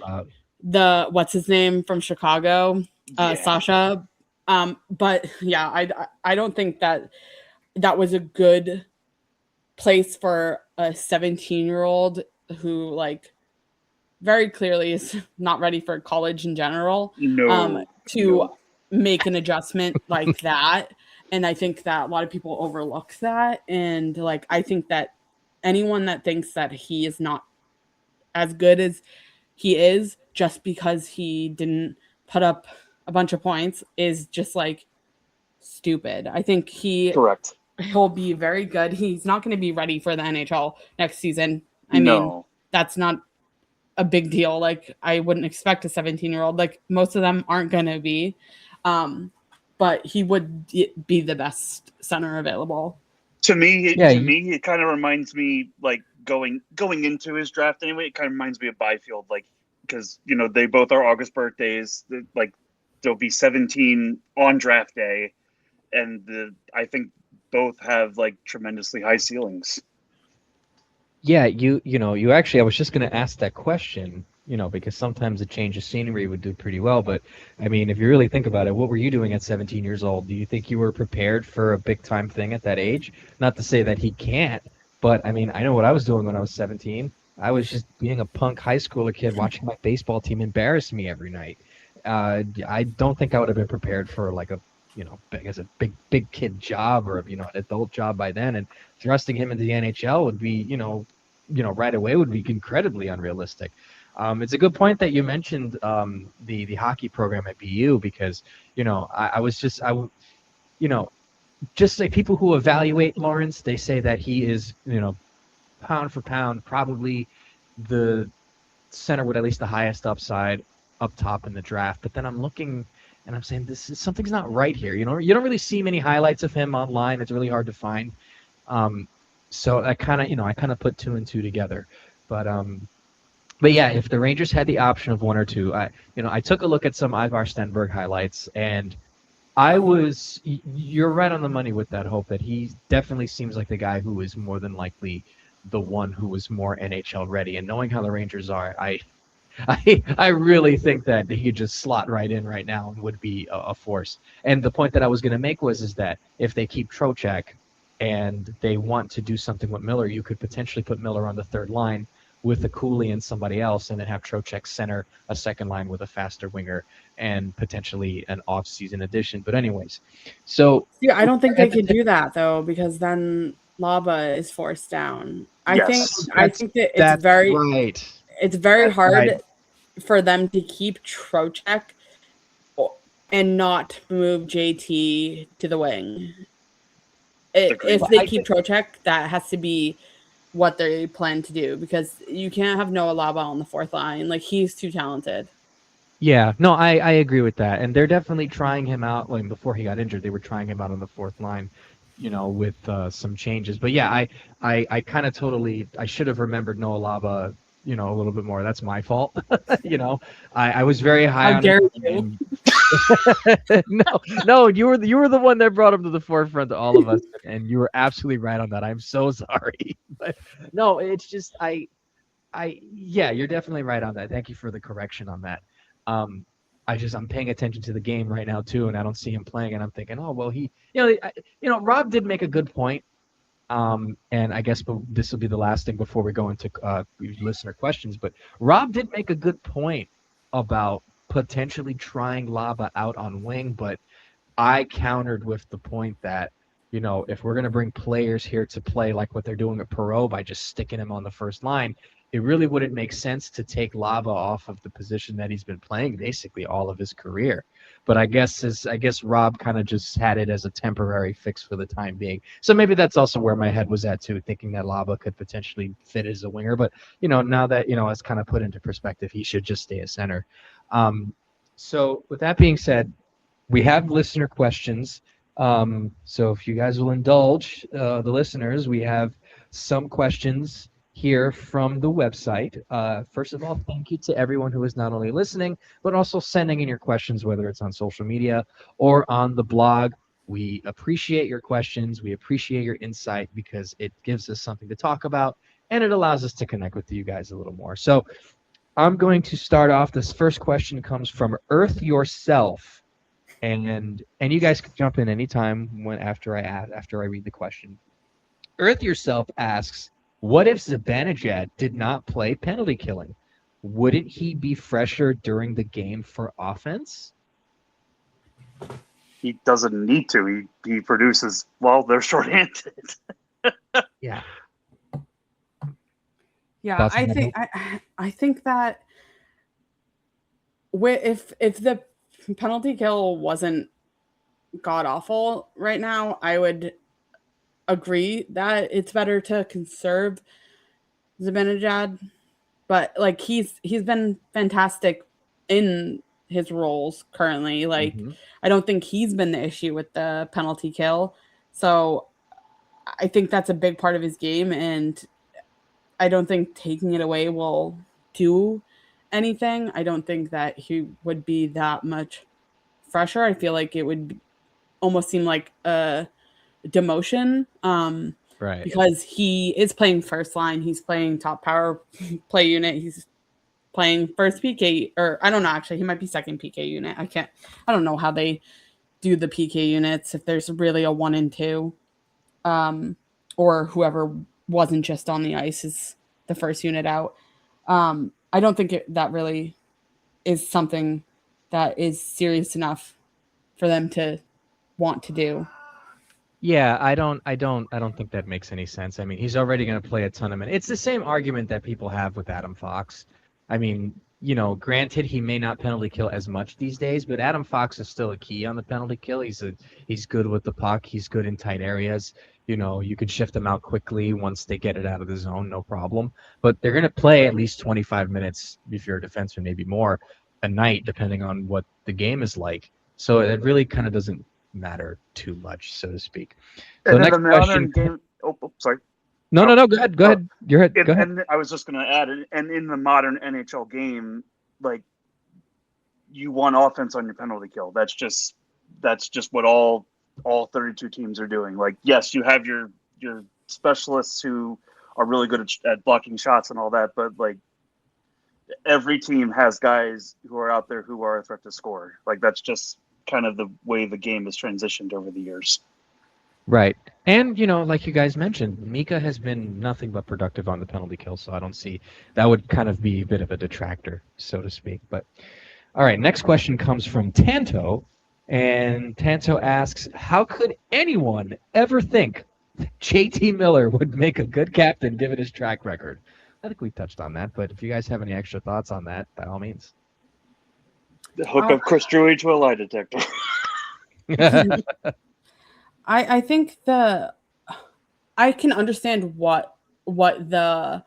the what's his name from Chicago, Sasha. But yeah, I don't think that was a good place for a 17-year-old who like very clearly is not ready for college in general to make an adjustment like that. And I think that a lot of people overlook that. And like, I think that anyone that thinks that he is not as good as he is just because he didn't put up a bunch of points is just like stupid. I think he'll be very good. He's not going to be ready for the NHL next season. I mean, that's not a big deal. Like, I wouldn't expect a 17-year-old. Like, most of them aren't going to be. But he would be the best center available. To me, it kind of reminds me, like, going into his draft anyway, it kind of reminds me of Byfield, like, because, they both are August birthdays. Like, they'll be 17 on draft day. And I think both have, like, tremendously high ceilings. Yeah, you actually, I was just going to ask that question, because sometimes a change of scenery would do pretty well. But, I mean, if you really think about it, what were you doing at 17 years old? Do you think you were prepared for a big-time thing at that age? Not to say that he can't, but, I mean, I know what I was doing when I was 17. I was just being a punk high schooler kid watching my baseball team embarrass me every night. I don't think I would have been prepared for, like, a big kid job or, an adult job by then. And thrusting him into the NHL would be, right away would be incredibly unrealistic. It's a good point that you mentioned the hockey program at BU because, just like people who evaluate Lawrence, they say that he is, pound for pound, probably the center with at least the highest upside up top in the draft. But then I'm looking and I'm saying something's not right here. You don't really see many highlights of him online. It's really hard to find. So I kind of put 2 and 2 together. But yeah, if the Rangers had the option of 1 or 2, I took a look at some Ivar Stenberg highlights, and you're right on the money with that, Hope, that he definitely seems like the guy who is more than likely the one who was more NHL ready. And knowing how the Rangers are, I really think that he could just slot right in right now and would be a force. And the point that I was going to make is that if they keep Trocheck and they want to do something with Miller, you could potentially put Miller on the third line with a Cooley and somebody else, and then have Trocheck center a second line with a faster winger and potentially an off-season addition. But anyways, so yeah, I don't think they could do that though, because then Laba is forced down. I think that it's very right. It's very hard for them to keep Trocheck and not move JT to the wing. If they keep Trocheck, that has to be what they plan to do, because you can't have Noah Laba on the fourth line. Like, he's too talented. Yeah, no, I agree with that. And they're definitely trying him out. Like, before he got injured, they were trying him out on the fourth line, with some changes. But yeah, I kind of totally, I should have remembered Noah Laba, a little bit more. That's my fault. I was very high How on dare him. you? No, you were the one that brought him to the forefront to all of us, and you were absolutely right on that. I'm so sorry, but no, it's just yeah, you're definitely right on that. Thank you for the correction on that. I'm paying attention to the game right now too, and I don't see him playing, and I'm thinking, oh well, Rob did make a good point. And I guess this will be the last thing before we go into listener questions. But Rob did make a good point about potentially trying Lava out on wing, but I countered with the point that, if we're going to bring players here to play like what they're doing at Perot by just sticking him on the first line, it really wouldn't make sense to take Lava off of the position that he's been playing basically all of his career. But I guess Rob kind of just had it as a temporary fix for the time being. So maybe that's also where my head was at too, thinking that Lava could potentially fit as a winger. But now that it's kind of put into perspective, he should just stay a center. So with that being said, we have listener questions. So if you guys will indulge the listeners, we have some questions here from the website. First of all, thank you to everyone who is not only listening, but also sending in your questions, whether it's on social media or on the blog. We appreciate your questions. We appreciate your insight because it gives us something to talk about and it allows us to connect with you guys a little more. So I'm going to start off. This first question comes from Earth Yourself. And you guys can jump in anytime after I read the question. Earth Yourself asks, what if Zibanejad did not play penalty killing? Wouldn't he be fresher during the game for offense? He doesn't need to. He produces while they're shorthanded. Yeah. Yeah, I think that if the penalty kill wasn't god awful right now, I would agree that it's better to conserve Zibanejad, but like he's been fantastic in his roles currently. Like I don't think he's been the issue with the penalty kill, so I think that's a big part of his game, and I don't think taking it away will do anything. I don't think that he would be that much fresher. I feel like it would almost seem like a demotion, right? Because he is playing first line. He's playing top power play unit. He's playing first PK, or I don't know. Actually, he might be second PK unit. I don't know how they do the PK units. If there's really a 1 and 2, or whoever wasn't just on the ice is the first unit out. I don't think that really is something that is serious enough for them to want to do. Yeah, I don't think that makes any sense. I mean, he's already going to play a ton of minutes. It's the same argument that people have with Adam Fox. I mean, granted, he may not penalty kill as much these days, but Adam Fox is still a key on the penalty kill. He's good with the puck. He's good in tight areas. You could shift them out quickly once they get it out of the zone, no problem. But they're going to play at least 25 minutes if you're a defenseman, maybe more a night, depending on what the game is like. So it really kind of doesn't matter too much, so to speak. So and next in the modern question. game, sorry. No. Go ahead. Go ahead. Go ahead. And I was just going to add, and in the modern NHL game, like you want offense on your penalty kill. That's just what all 32 teams are doing. Like, yes, you have your specialists who are really good at blocking shots and all that, but like every team has guys who are out there who are a threat to score. Like that's just kind of the way the game has transitioned over the years. Right. And, like you guys mentioned, Mika has been nothing but productive on the penalty kill, so I don't see that would kind of be a bit of a detractor, so to speak. But all right, next question comes from Tanto, and Tanto asks, how could anyone ever think JT Miller would make a good captain given his track record? I think we touched on that, but if you guys have any extra thoughts on that, by all means. Hook up Chris Drury to a lie detector. I think I can understand what the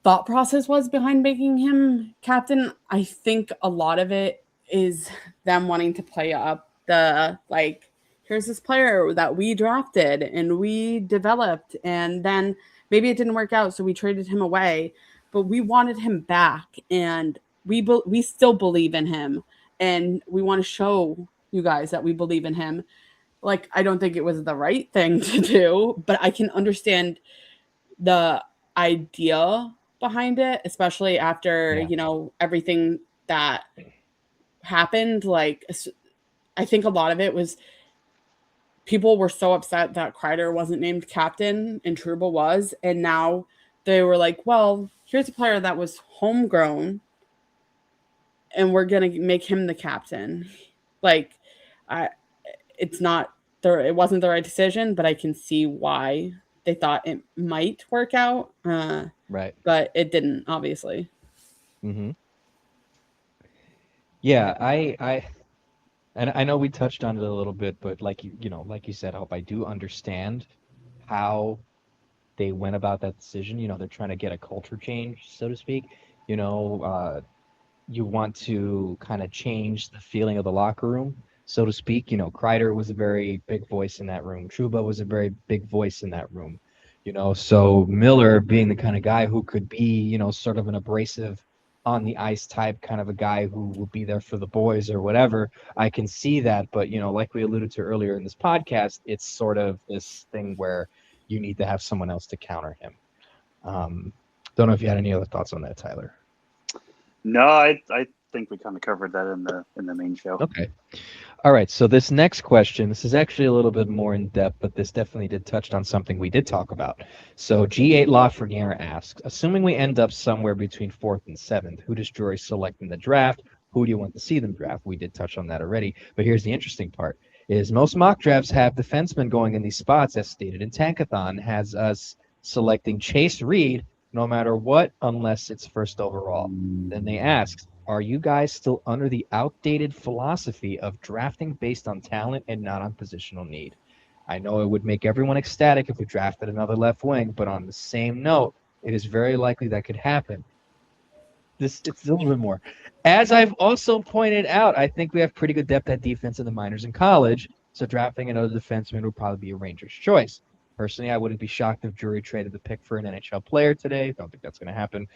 thought process was behind making him captain. I think a lot of it is them wanting to play up the, like, here's this player that we drafted and we developed, and then maybe it didn't work out, so we traded him away, but we wanted him back, and we still believe in him. and we want to show you guys that we believe in him. Like, I don't think it was the right thing to do, but I can understand the idea behind it, especially after, everything that happened. Like, I think a lot of it was people were so upset that Kreider wasn't named captain and Trouba was. And now they were like, well, here's a player that was homegrown and we're going to make him the captain. Like, it wasn't the right decision, but I can see why they thought it might work out. Right. But it didn't, obviously. Mm-hmm. Yeah, and I know we touched on it a little bit, but like you said, Hope, I do understand how they went about that decision. They're trying to get a culture change, so to speak. You want to kind of change the feeling of the locker room, so to speak. Kreider was a very big voice in that room. Trouba was a very big voice in that room. So Miller being the kind of guy who could be, sort of an abrasive on the ice type kind of a guy who will be there for the boys or whatever. I can see that, but like we alluded to earlier in this podcast, it's sort of this thing where you need to have someone else to counter him. Don't know if you had any other thoughts on that, Tyler. No, I think we kind of covered that in the main show. Okay. All right. So this next question, this is actually a little bit more in depth, but this definitely did touch on something we did talk about. So G8 Lafreniere asks, assuming we end up somewhere between 4th and 7th, who does Drury select in the draft? Who do you want to see them draft? We did touch on that already. But here's the interesting part, is most mock drafts have defensemen going in these spots, as stated in Tankathon, has us selecting Chase Reed no matter what, unless it's first overall. Then they ask, are you guys still under the outdated philosophy of drafting based on talent and not on positional need? I know it would make everyone ecstatic if we drafted another left wing, but on the same note, it is very likely that could happen. It's a little bit more. As I've also pointed out, I think we have pretty good depth at defense in the minors and college, so drafting another defenseman would probably be a Rangers' choice. Personally, I wouldn't be shocked if Drury traded the pick for an NHL player today. Don't think that's going to happen,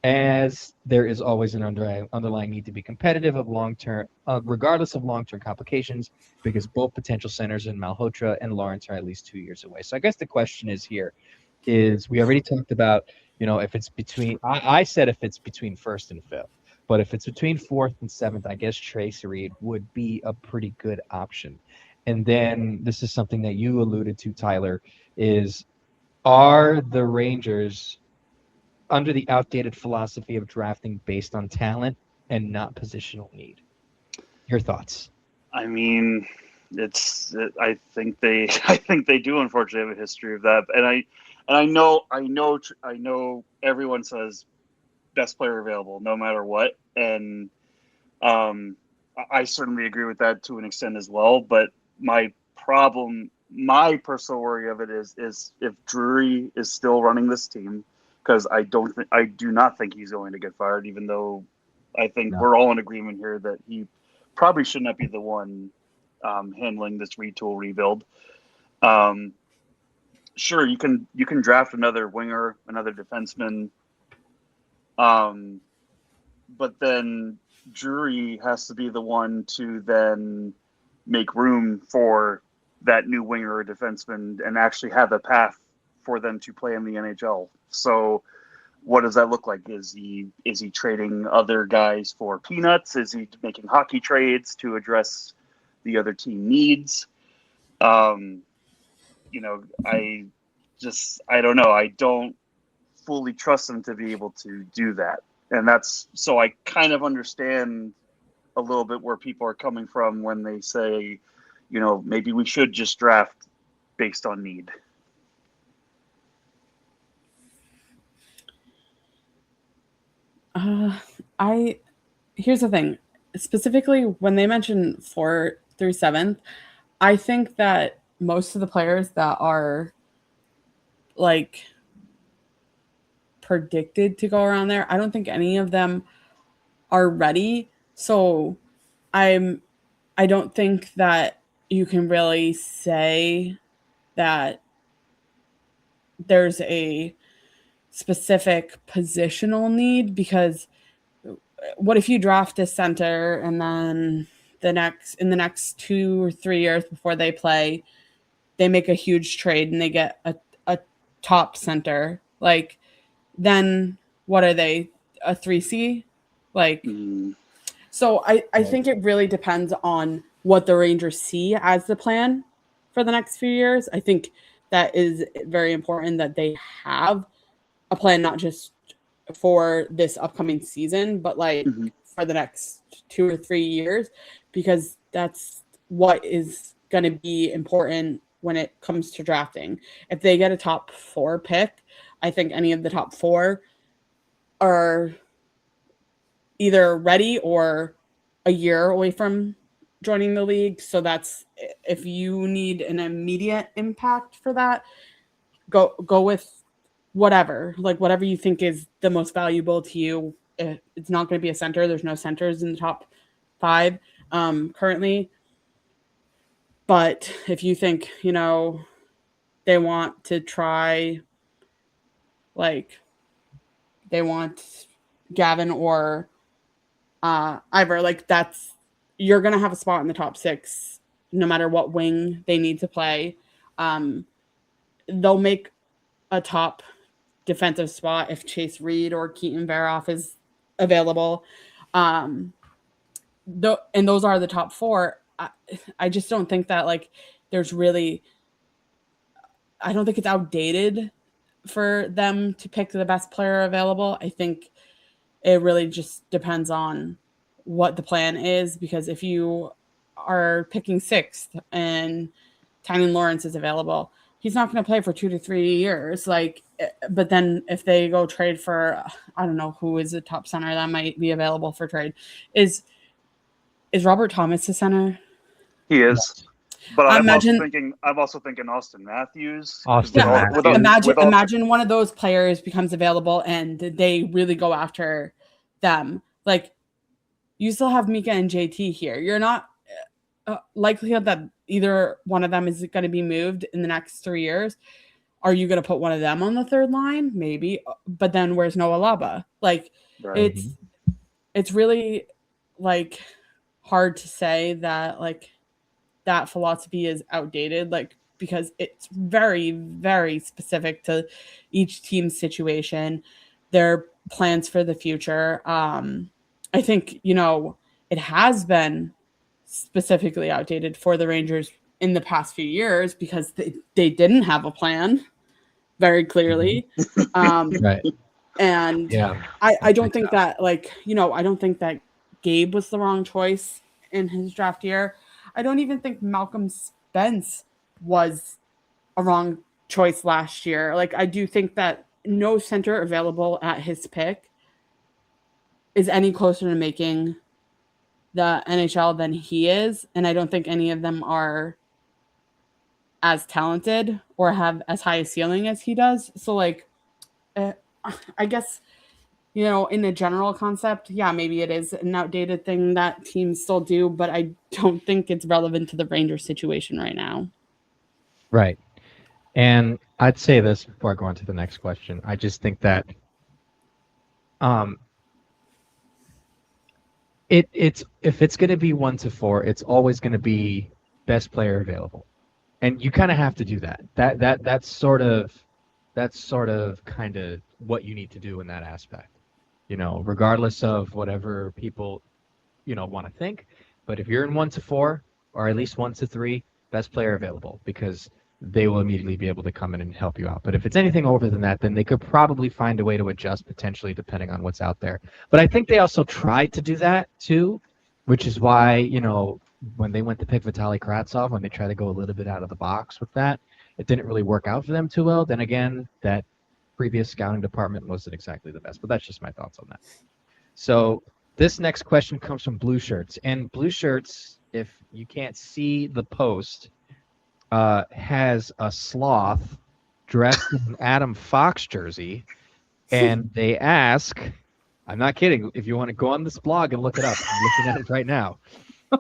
as there is always an underlying need to be competitive of long-term, regardless of long-term complications, because both potential centers in Malhotra and Lawrence are at least 2 years away. So I guess the question is we already talked about, if it's between, I said if it's between 1st and 5th, but if it's between 4th and 7th, I guess Trace Reed would be a pretty good option. And then this is something that you alluded to, Tyler, are the Rangers under the outdated philosophy of drafting based on talent and not positional need? Your thoughts? I mean, I think they do unfortunately have a history of that, and I know everyone says best player available no matter what, and I certainly agree with that to an extent as well. But my personal worry of it is if Drury is still running this team, because I do not think he's going to get fired, even though I think we're all in agreement here that he probably should not be the one handling this retool rebuild. Sure, you can draft another winger, another defenseman, but then Drury has to be the one to then make room for that new winger or defenseman and actually have a path for them to play in the NHL. So what does that look like? Is he trading other guys for peanuts? Is he making hockey trades to address the other team needs? I don't know. I don't fully trust him to be able to do that. And so I kind of understand a little bit where people are coming from when they say, maybe we should just draft based on need. Here's the thing. Specifically, when they mention 4th through 7th, I think that most of the players that are like predicted to go around there, I don't think any of them are ready. So I don't think that you can really say that there's a specific positional need, because what if you draft a center and then in the next 2 or 3 years before they play, they make a huge trade and they get a top center? Like, then what are they? A 3C? Like, so I think it really depends on what the Rangers see as the plan for the next few years. I think that is very important that they have a plan, not just for this upcoming season, but like for the next 2 or 3 years, because that's what is going to be important when it comes to drafting. If they get a top 4 pick, I think any of the top 4 are either ready or a year away from joining the league. So that's, if you need an immediate impact for that, go with whatever you think is the most valuable to you. It's not going to be a center. There's no centers in the top 5 currently. But if you think, they want to try, like, they want Gavin or Ivor, like, you're going to have a spot in the top 6 no matter what wing they need to play. They'll make a top defensive spot if Chase Reed or Keaton Veroff is available. And those are the top 4. I just don't think that, like, there's really, I don't think it's outdated for them to pick the best player available. I think it really just depends on what the plan is, because if you are picking 6th and Tynan Lawrence is available, he's not going to play for 2 to 3 years. Like, but then if they go trade for, I don't know who is a top center that might be available for trade. Is Robert Thomas a center? He is. But I'm also thinking Austin Matthews. Imagine one of those players becomes available and they really go after them. Like, you still have Mika and JT here. You're not likelihood that either one of them is going to be moved in the next 3 years. Are you going to put one of them on the third line? Maybe. But then where's Noah Laba? Like, right. It's really, like, hard to say that, like, that philosophy is outdated, like, because it's very, very specific to each team's situation, their plans for the future. I think, it has been specifically outdated for the Rangers in the past few years because they didn't have a plan very clearly. Right. And yeah, I don't think that, like, I don't think that Gabe was the wrong choice in his draft year. I don't even think Malcolm Spence was a wrong choice last year. Like, I do think that no center available at his pick is any closer to making the NHL than he is. And I don't think any of them are as talented or have as high a ceiling as he does. So, like, I guess, in a general concept, yeah, maybe it is an outdated thing that teams still do, but I don't think it's relevant to the Rangers situation right now. Right. And I'd say this before I go on to the next question. I just think that it's if it's going to be 1 to 4, it's always going to be best player available, and you kind of have to do that. That's sort of kind of what you need to do in that aspect. Regardless of whatever people, want to think. But if you're in 1 to 4, or at least 1 to 3, best player available, because they will immediately be able to come in and help you out. But if it's anything over than that, then they could probably find a way to adjust potentially depending on what's out there. But I think they also tried to do that too, which is why, when they went to pick Vitaly Kravtsov, when they tried to go a little bit out of the box with that, it didn't really work out for them too well. Then again, that previous scouting department wasn't exactly the best, but that's just my thoughts on that. So this next question comes from Blue Shirts, and Blue Shirts, if you can't see the post, has a sloth dressed in an Adam Fox jersey, and they ask, I'm not kidding, if you want to go on this blog and look it up, I'm looking at it right now.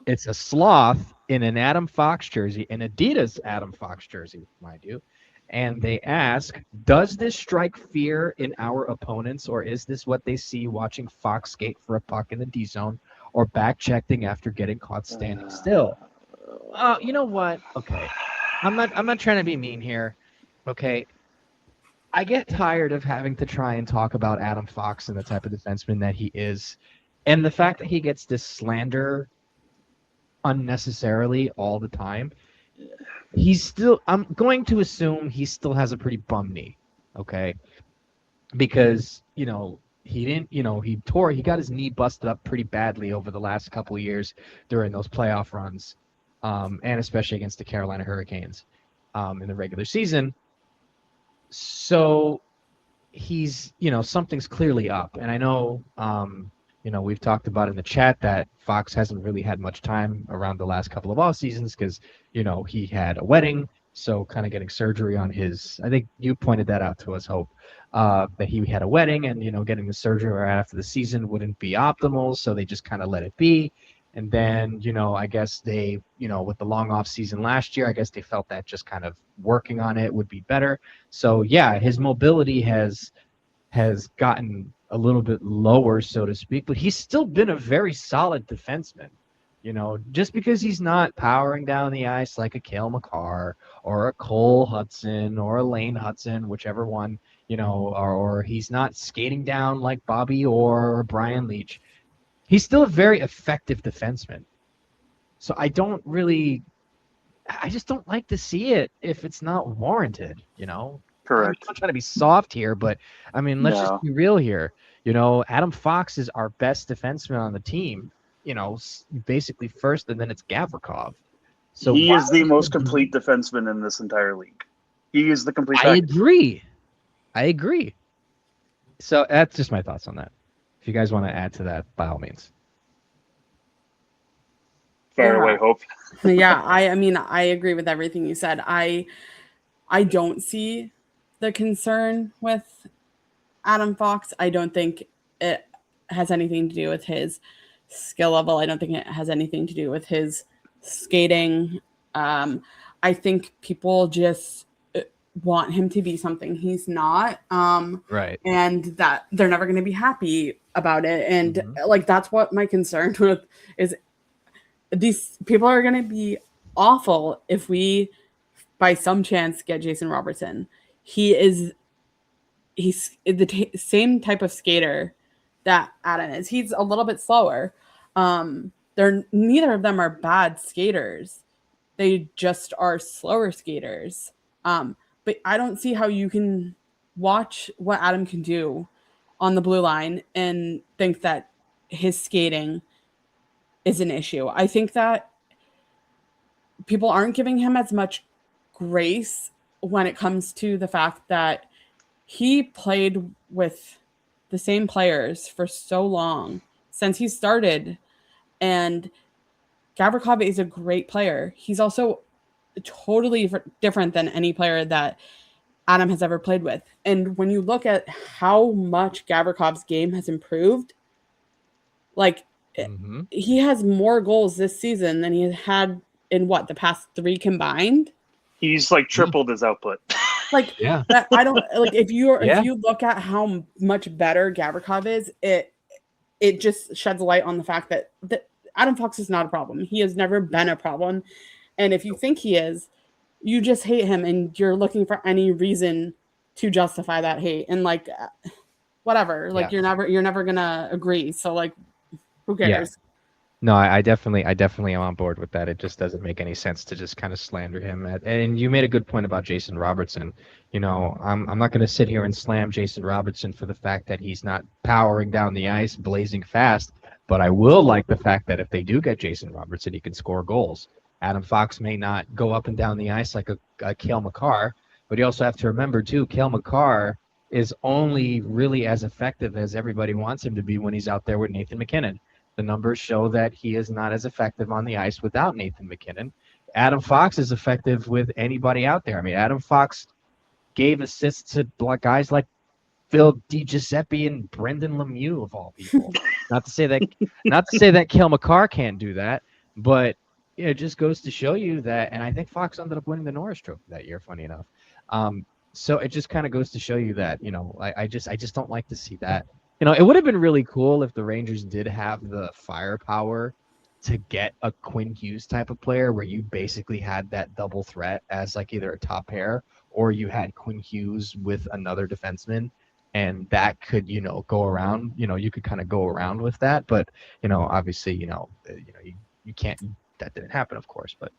It's a sloth in an Adam Fox jersey, an Adidas Adam Fox jersey, mind you. And they ask, does this strike fear in our opponents, or is this what they see watching Fox skate for a puck in the D zone or back checking after getting caught standing still? You know what? Okay. I'm not trying to be mean here. Okay. I get tired of having to try and talk about Adam Fox and the type of defenseman that he is. And the fact that he gets this slander unnecessarily all the time. I'm going to assume he still has a pretty bum knee. Okay. Because, he got his knee busted up pretty badly over the last couple of years during those playoff runs, and especially against the Carolina Hurricanes in the regular season. So he's, something's clearly up. And I know, we've talked about in the chat that Fox hasn't really had much time around the last couple of off seasons because, he had a wedding. So kind of getting surgery on I think you pointed that out to us, Hope, that he had a wedding and, getting the surgery right after the season wouldn't be optimal. So they just kind of let it be. And then, I guess they, with the long off season last year, I guess they felt that just kind of working on it would be better. So yeah, his mobility has gotten a little bit lower, so to speak, but he's still been a very solid defenseman. Just because he's not powering down the ice like a Cale Makar or a Cole Hudson or a Lane Hudson, whichever one, or he's not skating down like Bobby or Brian Leach. He's still a very effective defenseman. So I just don't like to see it if it's not warranted, Correct. I'm not trying to be soft here, but I mean, let's just be real here. Adam Fox is our best defenseman on the team. Basically first, and then it's Gavrikov. So he is the most complete defenseman in this entire league. He is the complete. I agree. So that's just my thoughts on that. If you guys want to add to that, by all means. Fire away, Hope. Yeah, I mean, I agree with everything you said. I don't see the concern with Adam Fox. I don't think it has anything to do with his skill level. I don't think it has anything to do with his skating. I think people just want him to be something he's not. Right. And that they're never going to be happy about it. And that's what my concern with is. These people are going to be awful if we, by some chance, get Jason Robertson. He's the same type of skater that Adam is. He's a little bit slower. Neither of them are bad skaters. They just are slower skaters. But I don't see how you can watch what Adam can do on the blue line and think that his skating is an issue. I think that people aren't giving him as much grace when it comes to the fact that he played with the same players for so long since he started. And Gavrikov is a great player. He's also totally different than any player that Adam has ever played with. And when you look at how much Gavrikov's game has improved, he has more goals this season than he had in the past 3 combined. He's tripled his output. Yeah. I don't if you look at how much better Gavrikov is, it just sheds light on the fact that Adam Fox is not a problem. He has never been a problem. And if you think he is, you just hate him and you're looking for any reason to justify that hate. And whatever. You're never gonna agree. So who cares? Yeah. No, I definitely am on board with that. It just doesn't make any sense to just kind of slander him. And you made a good point about Jason Robertson. I'm not going to sit here and slam Jason Robertson for the fact that he's not powering down the ice, blazing fast. But I will like the fact that if they do get Jason Robertson, he can score goals. Adam Fox may not go up and down the ice like a Cale Makar, but you also have to remember, too, Cale Makar is only really as effective as everybody wants him to be when he's out there with Nathan MacKinnon. The numbers show that he is not as effective on the ice without Nathan MacKinnon. Adam Fox is effective with anybody out there. I mean, Adam Fox gave assists to guys like Phil DiGiuseppe and Brendan Lemieux, of all people. not to say that Cale Makar can't do that, but it just goes to show you that. And I think Fox ended up winning the Norris Trophy that year, funny enough. So it just kind of goes to show you that, I just don't like to see that. It would have been really cool if the Rangers did have the firepower to get a Quinn Hughes type of player where you basically had that double threat as like either a top pair or you had Quinn Hughes with another defenseman, and that could, go around, you could kind of go around with that. But, obviously, you can't, that didn't happen, of course. But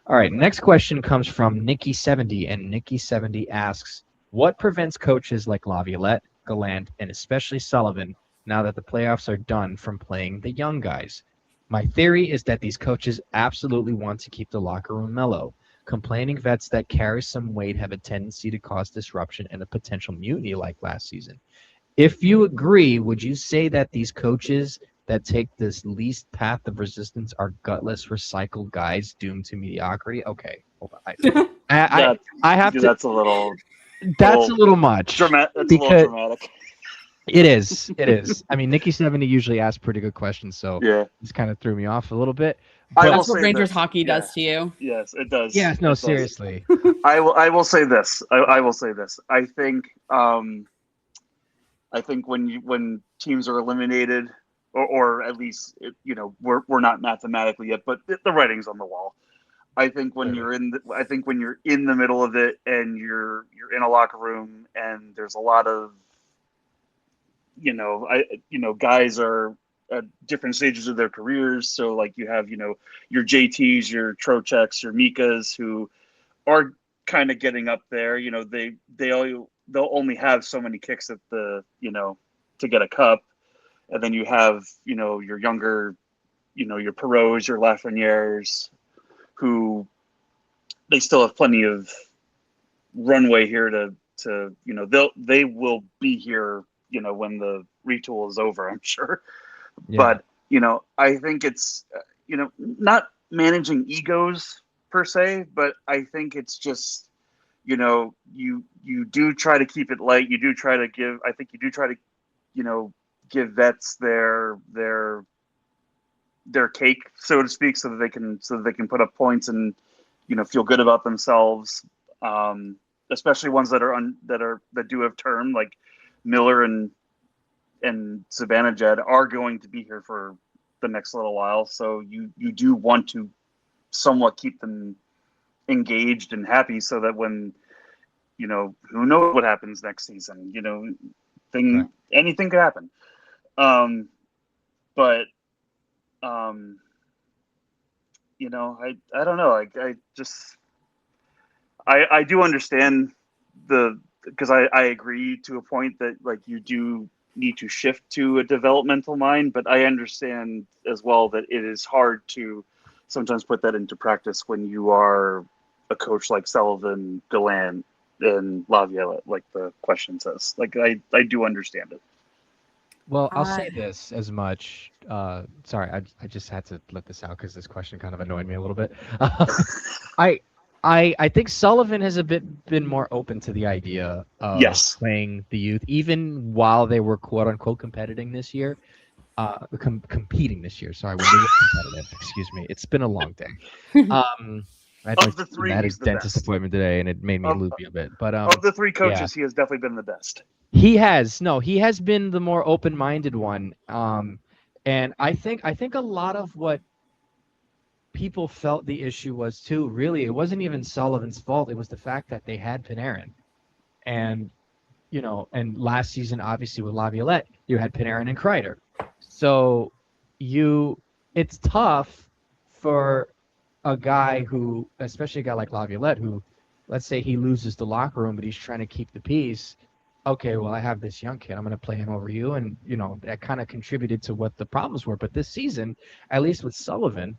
all right, next question comes from Nikki70, and Nikki70 asks, what prevents coaches like Laviolette, Gallant, and especially Sullivan, now that the playoffs are done, from playing the young guys? My theory is that these coaches absolutely want to keep the locker room mellow. Complaining vets that carry some weight have a tendency to cause disruption and a potential mutiny like last season. If you agree, would you say that these coaches that take this least path of resistance are gutless, recycled guys doomed to mediocrity? Okay, hold on. I have to. That's a little. That's a little much. That's a little dramatic. It is. It is. I mean, Nikki70 usually asks pretty good questions, so yeah, this kind of threw me off a little bit. But that's what Rangers hockey does to you. Yes, it does. Yes, no, seriously. I will say this. I will say this. I think when teams are eliminated, or at least we're not mathematically yet, but the writing's on the wall. I think when you're in the middle of it and you're in a locker room and there's a lot of guys are at different stages of their careers. So like you have, your JTs, your Trocheks, your Mikas who are kind of getting up there. They'll only have so many kicks at the, to get a cup. And then you have, your younger, your Perreaults, your Lafrenières, who they still have plenty of runway here to they will be here, when the retool is over, I'm sure. Yeah. But, I think it's, not managing egos per se, but I think it's just, you do try to keep it light. You do try to give vets their cake, so to speak, so that they can put up points and, feel good about themselves. Especially ones that do have term, like Miller and Zibanejad are going to be here for the next little while. So you do want to somewhat keep them engaged and happy so that when, who knows what happens next season, anything could happen. But I don't know. I do understand because I agree to a point that like you do need to shift to a developmental mind, but I understand as well that it is hard to sometimes put that into practice when you are a coach like Sullivan, Gallant, and Laviolette, like the question says. Like I do understand it. Well, I'll say this as much. Sorry, I just had to let this out because this question kind of annoyed me a little bit. I think Sullivan has been more open to the idea of playing the youth, even while they were quote unquote competing this year. Competing this year. Sorry, when they were competitive. Excuse me. It's been a long day. I had a dentist appointment today, and it made me loopy a bit. But of the three coaches, he has definitely been the best. He has been the more open-minded one. And I think a lot of what people felt the issue was too, really, it wasn't even Sullivan's fault. It was the fact that they had Panarin. And, and last season, obviously, with Laviolette, you had Panarin and Kreider. So it's tough for a guy who, especially a guy like Laviolette, who, let's say he loses the locker room, but he's trying to keep the peace. Okay, well, I have this young kid. I'm going to play him over you. And, that kind of contributed to what the problems were. But this season, at least with Sullivan,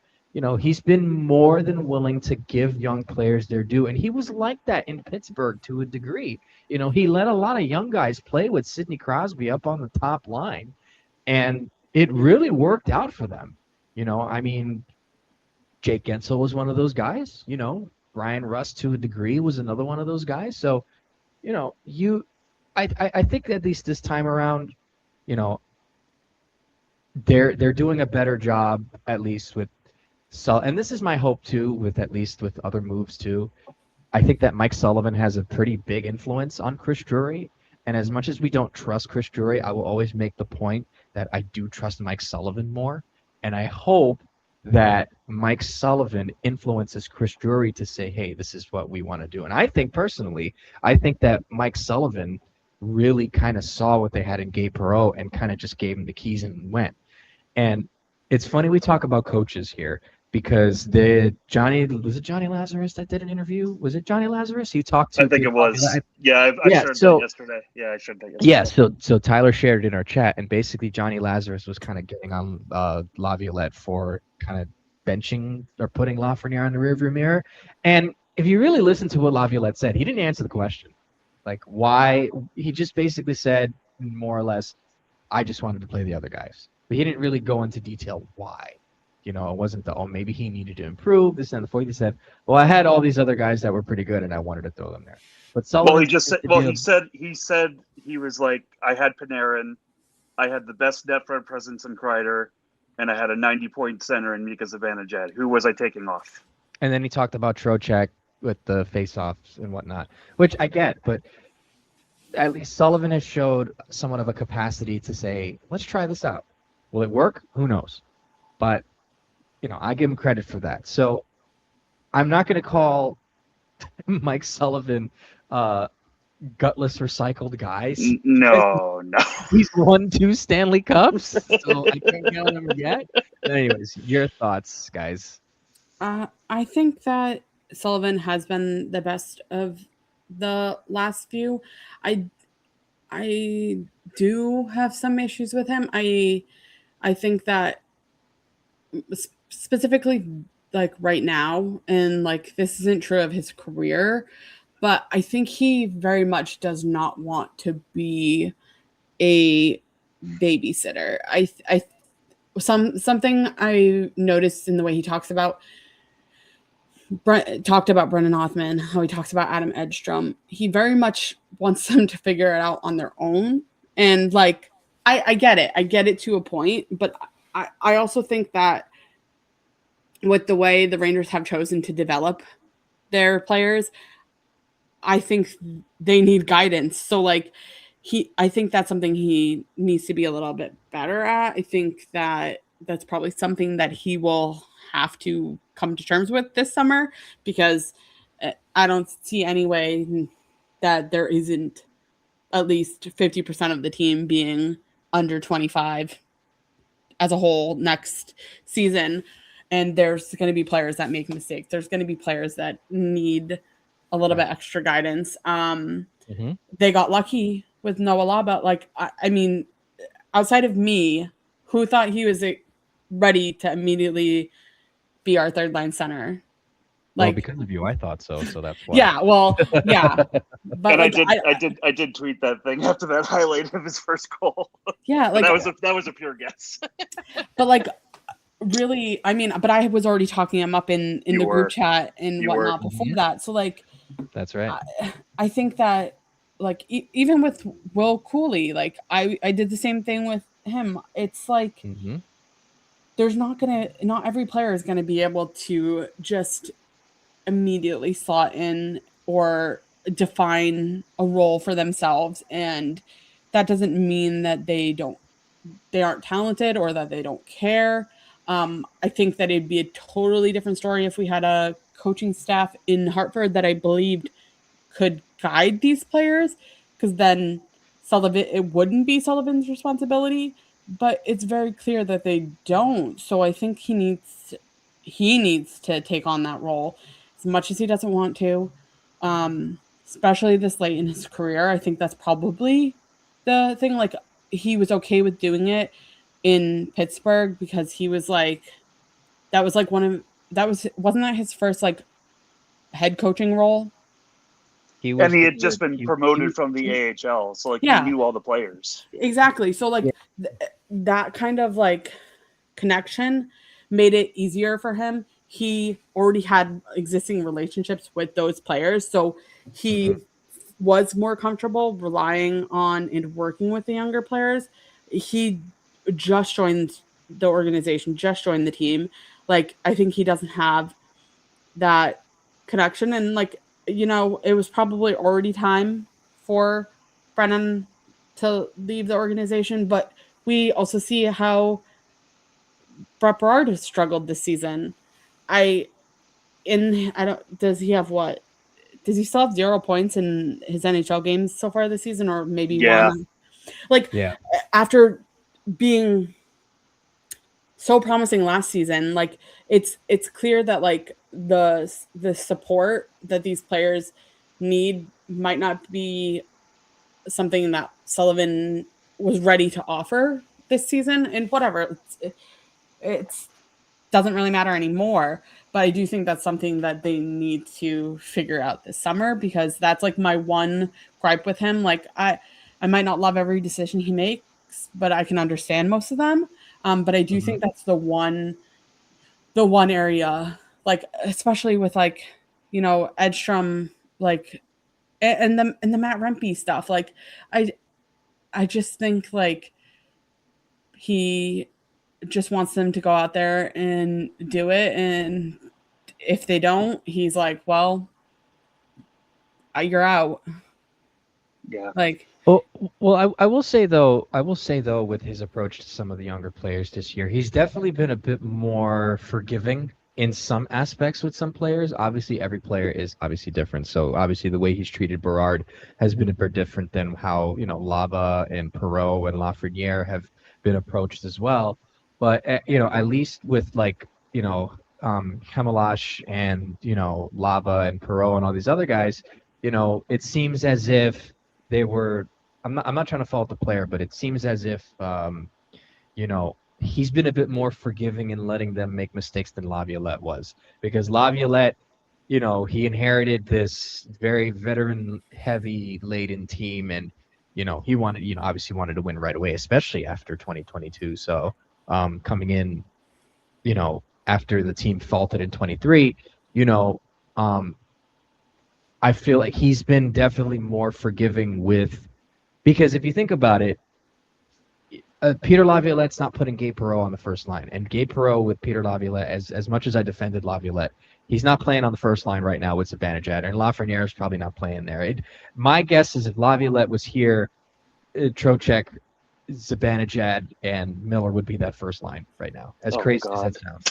he's been more than willing to give young players their due. And he was like that in Pittsburgh to a degree. He let a lot of young guys play with Sidney Crosby up on the top line. And it really worked out for them. I mean, Jake Gensel was one of those guys. Brian Rust to a degree was another one of those guys. So, I think at least this time around, they're doing a better job, at least with and this is my hope too, with at least with other moves too. I think that Mike Sullivan has a pretty big influence on Chris Drury. And as much as we don't trust Chris Drury, I will always make the point that I do trust Mike Sullivan more. And I hope that Mike Sullivan influences Chris Drury to say, hey, this is what we want to do. And I think personally, I think that Mike Sullivan really kind of saw what they had in Gabe Perreault and kind of just gave him the keys and went. And it's funny we talk about coaches here because was it Johnny Lazarus that did an interview? Was it Johnny Lazarus? He talked to. I think it was. Yeah, I shared that yesterday. Yeah, I shared that yesterday. Yeah, so Tyler shared it in our chat, and basically Johnny Lazarus was kind of getting on Laviolette for kind of benching or putting Lafreniere in the rearview mirror. And if you really listen to what Laviolette said, he didn't answer the question. Like, why? He just basically said, more or less, I just wanted to play the other guys. But he didn't really go into detail why. You know, it wasn't maybe he needed to improve, this and the fourth. He said, well, I had all these other guys that were pretty good, and I wanted to throw them there. But Sullivan, well, he said he was like, I had Panarin, I had the best net front presence in Kreider, and I had a 90-point center in Mika Zibanejad. Who was I taking off? And then he talked about Trocheck with the face-offs and whatnot, which I get, but at least Sullivan has showed somewhat of a capacity to say, let's try this out. Will it work? Who knows? But, you know, I give him credit for that. So I'm not going to call Mike Sullivan gutless recycled guys. No. He's won 2 Stanley Cups, so I can't count him yet. But anyways, your thoughts, guys. I think that Sullivan has been the best of the last few. I do have some issues with him. I think that specifically, like right now, and like this isn't true of his career, but I think he very much does not want to be a babysitter. Something I noticed in the way he talked about Brendan Hoffman, how he talks about Adam Edstrom. He very much wants them to figure it out on their own. And like, I get it. I get it to a point, but I also think that with the way the Rangers have chosen to develop their players, I think they need guidance. So like I think that's something he needs to be a little bit better at. I think that that's probably something that he will have to come to terms with this summer, because I don't see any way that there isn't at least 50% of the team being under 25 as a whole next season. And there's going to be players that make mistakes. There's going to be players that need a little bit extra guidance. They got lucky with Noah Laba. Like, I mean, outside of me, who thought he was ready to immediattweet be our third line center? Like, well, because of you, I thought so. So that's why. Yeah, well, yeah. But like, I did tweet that thing after that highlight of his first goal. Yeah, like that was a pure guess. But like, really, I mean, but I was already talking him up in the group chat and whatnot before that. So like, that's right. I think that like even with Will Cooley, like I did the same thing with him. It's like there's not every player is gonna be able to just immediately slot in or define a role for themselves, and that doesn't mean that they aren't talented or that they don't care. I think that it'd be a totally different story if we had a coaching staff in Hartford that I believed could guide these players, because then it wouldn't be Sullivan's responsibility, but it's very clear that they don't. So I think he needs to take on that role as much as he doesn't want to, especially this late in his career. I think that's probably the thing. Like, he was okay with doing it in Pittsburgh because he was like, wasn't that his first like head coaching role? He had just been promoted from the AHL, so like he knew all the players. Exactly. So like that kind of like connection made it easier for him. He already had existing relationships with those players, so he was more comfortable relying on and working with the younger players. He just joined the organization, just joined the team. Like, I think he doesn't have that connection. And like, it was probably already time for Brennan to leave the organization, but we also see how Brett Berard has struggled this season. I don't does he have what? Does he still have 0 points in his NHL games so far this season, or maybe Yeah. one? Like Yeah. after being so promising last season, like it's clear that like the support that these players need might not be something that Sullivan was ready to offer this season, and whatever, it's doesn't really matter anymore. But I do think that's something that they need to figure out this summer, because that's like my one gripe with him. Like I might not love every decision he makes, but I can understand most of them. But I do think that's the one area, like especially with like Edstrom, like and the Matt Rempe stuff. Like I just think like he just wants them to go out there and do it, and if they don't, he's like, well, you're out. Yeah. Like, Well, I will say though, with his approach to some of the younger players this year, he's definitely been a bit more forgiving in some aspects with some players. Obviously, every player is obviously different. So obviously, the way he's treated Berard has been a bit different than how Lava and Perreault and Lafreniere have been approached as well. But at least with like Kamalash and Lava and Perreault and all these other guys, it seems as if they were. I'm not trying to fault the player, but it seems as if he's been a bit more forgiving in letting them make mistakes than Laviolette was, because Laviolette, he inherited this very veteran heavy laden team, and he wanted, obviously wanted to win right away, especially after 2022. So coming in, after the team faltered in 23, I feel like he's been definitely more forgiving because if you think about it, Peter Laviolette's not putting Gabe Perreault on the first line, and Gabe Perreault with Peter Laviolette, as much as I defended Laviolette, he's not playing on the first line right now with Zibanejad, and Lafreniere is probably not playing there. My guess is if Laviolette was here, Trocheck, Zibanejad, and Miller would be that first line right now. As crazy as that sounds,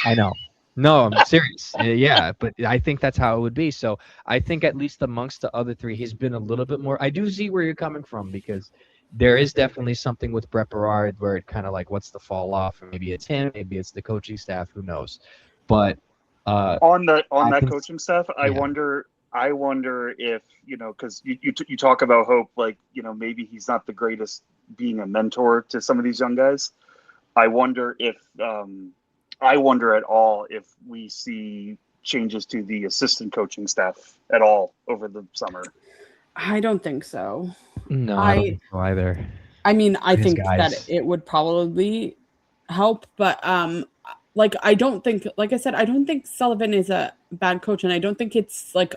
I know. No, I'm serious. Yeah, but I think that's how it would be. So I think at least amongst the other three, he's been a little bit more. I do see where you're coming from, because there is definitely something with Brett Berard where it kind of like, what's the fall off? And maybe it's him, maybe it's the coaching staff, who knows? But on that coaching staff, I wonder if because you talk about Hope, like maybe he's not the greatest being a mentor to some of these young guys. I wonder at all if we see changes to the assistant coaching staff at all over the summer. I don't think so. No, I don't think so either. I mean, I think that it would probably help, but like I don't think, like I said, I don't think Sullivan is a bad coach, and I don't think it's like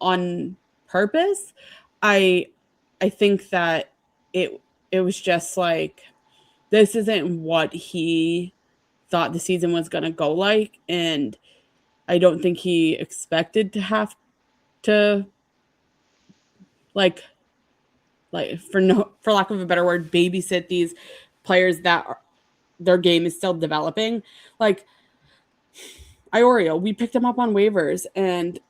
on purpose. I think that it was just like, this isn't what he thought the season was going to go like, and I don't think he expected to have to like for lack of a better word, babysit these players that their game is still developing. Like Iorio, we picked him up on waivers, and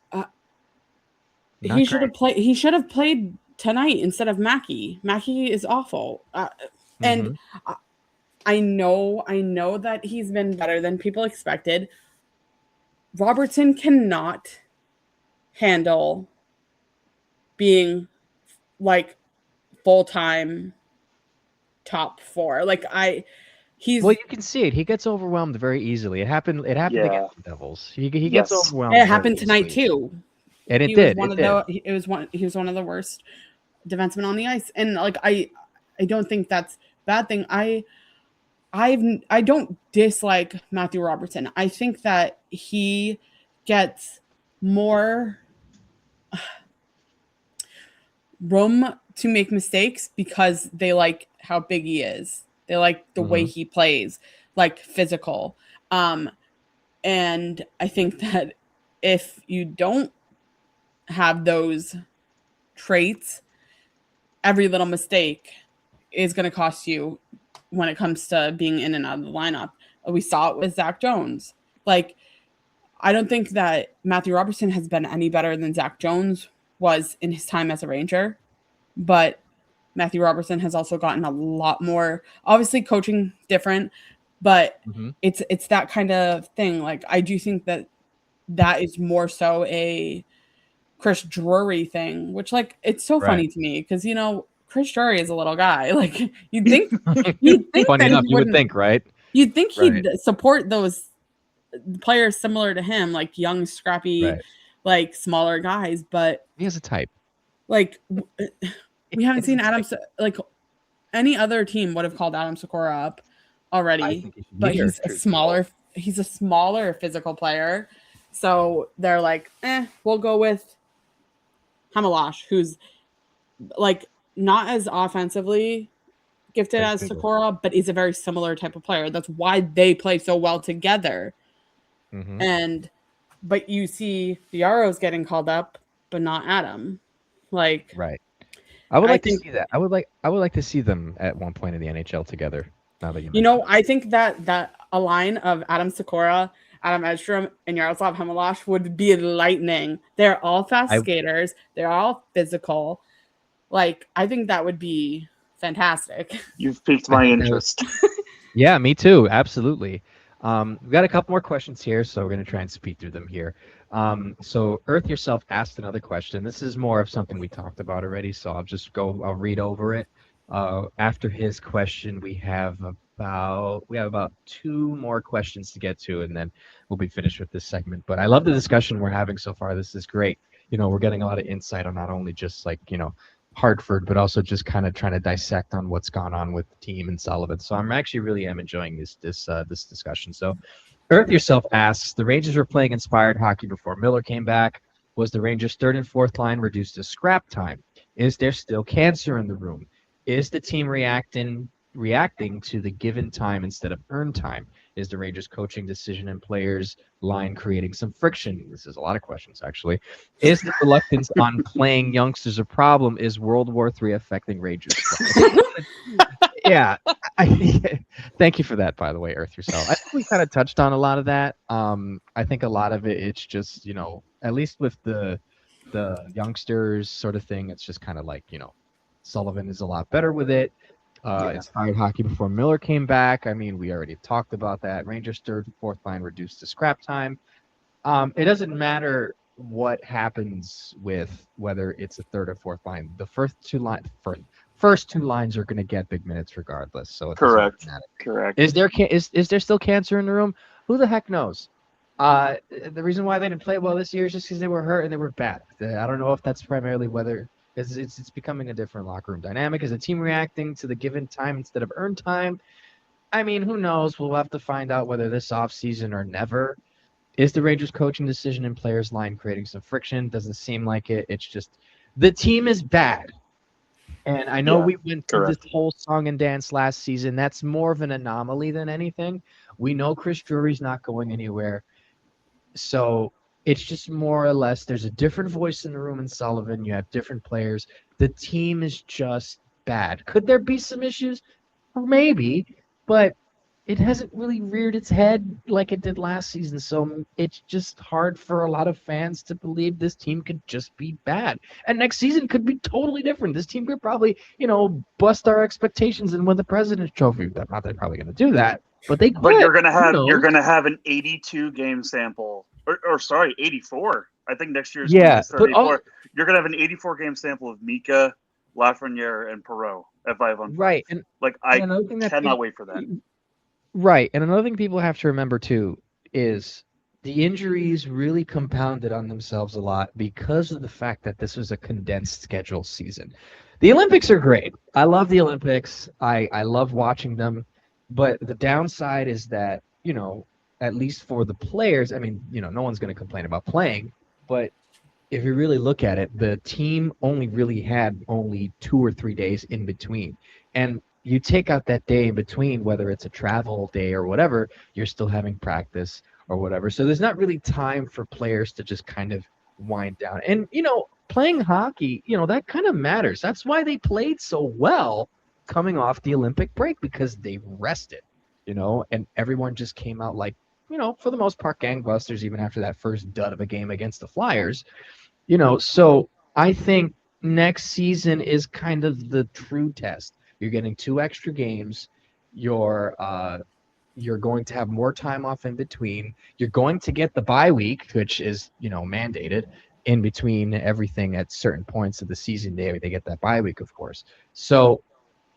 he should have played tonight instead of Mackey. Mackey is awful, and I know that he's been better than people expected. Robertson cannot handle being like full-time top four. Like well, you can see it. He gets overwhelmed very easily. It happened against the Devils. He gets overwhelmed. It happened tonight too. And he was one of the worst defensemen on the ice. And like I don't think that's a bad thing. I don't dislike Matthew Robertson. I think that he gets more room to make mistakes because they like how big he is. They like the way he plays, like physical. And I think that if you don't have those traits, every little mistake is going to cost you when it comes to being in and out of the lineup. We saw it with Zach Jones. Like, I don't think that Matthew Robertson has been any better than Zach Jones was in his time as a Ranger, but Matthew Robertson has also gotten a lot more, obviously coaching different, but it's that kind of thing. Like, I do think that is more so a Chris Drury thing, which, like, it's so funny to me because, you know, Chris Drury is a little guy. Like, you'd think Funny enough, you would think, right? You'd think he'd support those players similar to him, like young, scrappy, like smaller guys, but he has a type. Like, we haven't seen Adam, like, any other team would have called Adam Sikora up already, but he's a smaller physical player. So they're like, we'll go with Hamalash, who's like not as offensively gifted as Sikora, but is a very similar type of player. That's why they play so well together. But you see the Arrows getting called up, but not Adam. Like, I would like to see that. I would like to see them at one point in the NHL together. Now that you know, I think that a line of Adam Sikora, Adam Edstrom, and Yaroslav Hamalash would be lightning. They're all fast skaters. They're all physical. Like, I think that would be fantastic. You've piqued my interest. Yeah, me too. Absolutely. We've got a couple more questions here, so we're going to try and speed through them here. So Earth Yourself asked another question. This is more of something we talked about already, so I'll read over it. After his question, we have about 2 more questions to get to, and then we'll be finished with this segment. But I love the discussion we're having so far. This is great. You know, we're getting a lot of insight on not only just, like, you know, Hartford, but also just kind of trying to dissect on what's gone on with the team and Sullivan. So I'm actually really enjoying this discussion. So Earth Yourself asks, the Rangers were playing inspired hockey before Miller came back. Was the Rangers' third and fourth line reduced to scrap time? Is there still cancer in the room? Is the team reacting to the given time instead of earned time? Is the Rangers coaching decision and players line creating some friction? This is a lot of questions, actually. Is the reluctance on playing youngsters a problem? Is World War III affecting Rangers? Yeah. Thank you for that, by the way, Earth Yourself. I think we kind of touched on a lot of that. I think a lot of it's just, you know, at least with the youngsters sort of thing, it's just kind of like, you know, Sullivan is a lot better with it. Inspired hockey before Miller came back. I mean, we already talked about that. Rangers' third and fourth line reduced to scrap time. It doesn't matter what happens with whether it's a third or fourth line. The first two lines are going to get big minutes regardless. So correct. Is there still cancer in the room? Who the heck knows? The reason why they didn't play well this year is just because they were hurt and they were bad. I don't know if that's primarily whether. It's becoming a different locker room dynamic. Is the team reacting to the given time instead of earned time? I mean, who knows? We'll have to find out whether this offseason or never. Is the Rangers coaching decision and players line creating some friction? Doesn't seem like it. It's just the team is bad. And I know we went through this whole song and dance last season. That's more of an anomaly than anything. We know Chris Drury's not going anywhere. So it's just more or less there's a different voice in the room in Sullivan. You have different players. The team is just bad. Could there be some issues? Maybe, but it hasn't really reared its head like it did last season. So it's just hard for a lot of fans to believe this team could just be bad. And next season could be totally different. This team could probably, you know, bust our expectations and win the President's Trophy. Not that they're probably going to do that, but they could. But you're going to have an 82 game sample. Or sorry, 84. I think next year's 34. You're gonna have an 84 game sample of Mika, Lafreniere, and Perreault at 5-on-5. Right, and like I cannot wait for that. Right, and another thing people have to remember too is the injuries really compounded on themselves a lot because of the fact that this was a condensed schedule season. The Olympics are great. I love the Olympics. I love watching them, but the downside is that, you know, at least for the players, I mean, you know, no one's going to complain about playing, but if you really look at it, the team really had 2 or 3 days in between. And you take out that day in between, whether it's a travel day or whatever, you're still having practice or whatever. So there's not really time for players to just kind of wind down. And, playing hockey, that kind of matters. That's why they played so well coming off the Olympic break, because they rested, and everyone just came out like, for the most part, gangbusters, even after that first dud of a game against the Flyers. So I think next season is kind of the true test. You're getting 2 extra games. You're going to have more time off in between. You're going to get the bye week, which is, mandated in between everything at certain points of the season. They get that bye week, of course. So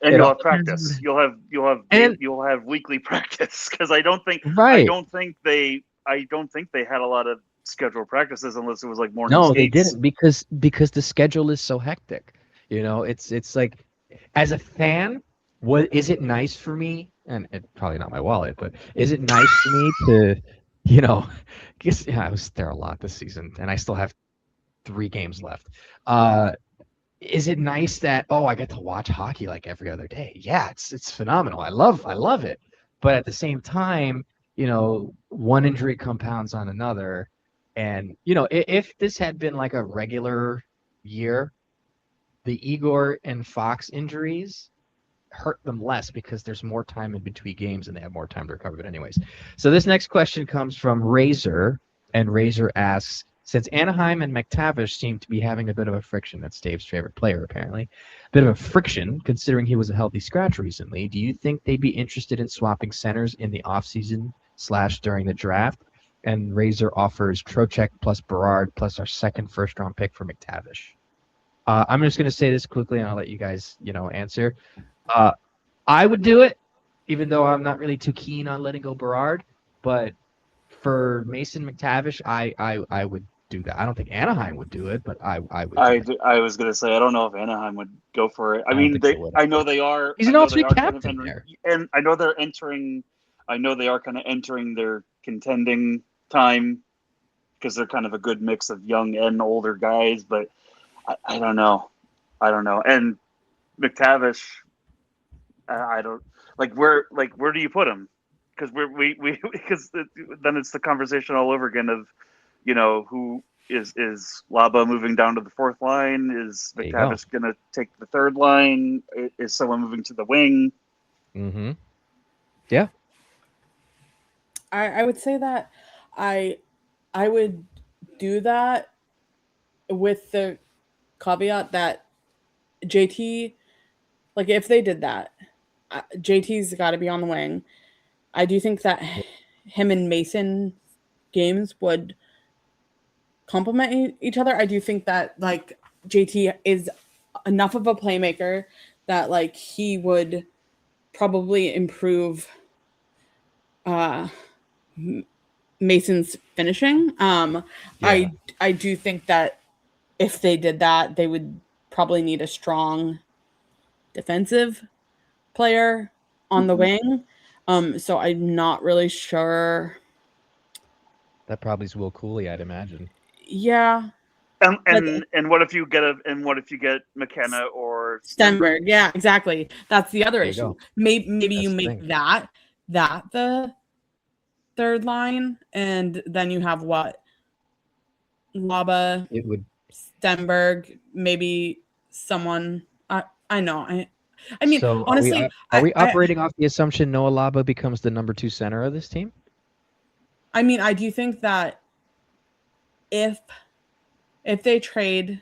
And it you'll all have practice. depends You'll have weekly practice, because I don't think right. they had a lot of scheduled practices unless it was like morning No, skates. they didn't, because the schedule is so hectic. It's like, as a fan, is it nice for me? And it's probably not my wallet, but is it nice for me to, guess I was there a lot this season, and I still have 3 games left. Is it nice that I get to watch hockey like every other day? Yeah, it's phenomenal. I love it. But at the same time, one injury compounds on another, and if this had been like a regular year, the Igor and Fox injuries hurt them less because there's more time in between games and they have more time to recover. But anyways, so this next question comes from Razor, and Razor asks, since Anaheim and McTavish seem to be having a bit of a friction, that's Dave's favorite player apparently, a bit of a friction considering he was a healthy scratch recently, do you think they'd be interested in swapping centers in the offseason / during the draft? And Razor offers Trocheck plus Berard plus our second first-round pick for McTavish. I'm just going to say this quickly, and I'll let you guys, answer. I would do it, even though I'm not really too keen on letting go Berard. But for Mason McTavish, I would do that. I don't think Anaheim would do it, but I would. I was gonna say, I don't know if Anaheim would go for it. I mean, think so, I know they are. He's an alternate captain there, and I know they're entering. I know they are kind of entering their contending time, because they're kind of a good mix of young and older guys. But I don't know. And McTavish, I don't like where do you put him? Because because then it's the conversation all over again of, who is Laba moving down to the 4th line? Is McTavish going to take the 3rd line? Is someone moving to the wing? Mm-hmm. Yeah. I would say that I would do that with the caveat that JT, like if they did that, JT's got to be on the wing. I do think that him and Mason games would complement each other. I do think that like JT is enough of a playmaker that like he would probably improve Mason's finishing. I do think that if they did that, they would probably need a strong defensive player on the wing. So I'm not really sure. That probably is Will Cooley, I'd imagine. Yeah. And what if you get McKenna or Stenberg? Yeah, exactly. That's the other issue. Maybe you make that the 3rd line, and then you have what? Laba, it would Stenberg, maybe someone. I know. I mean, so honestly, are we operating off the assumption Noah Laba becomes the number 2 center of this team? I mean, I do think that if they trade,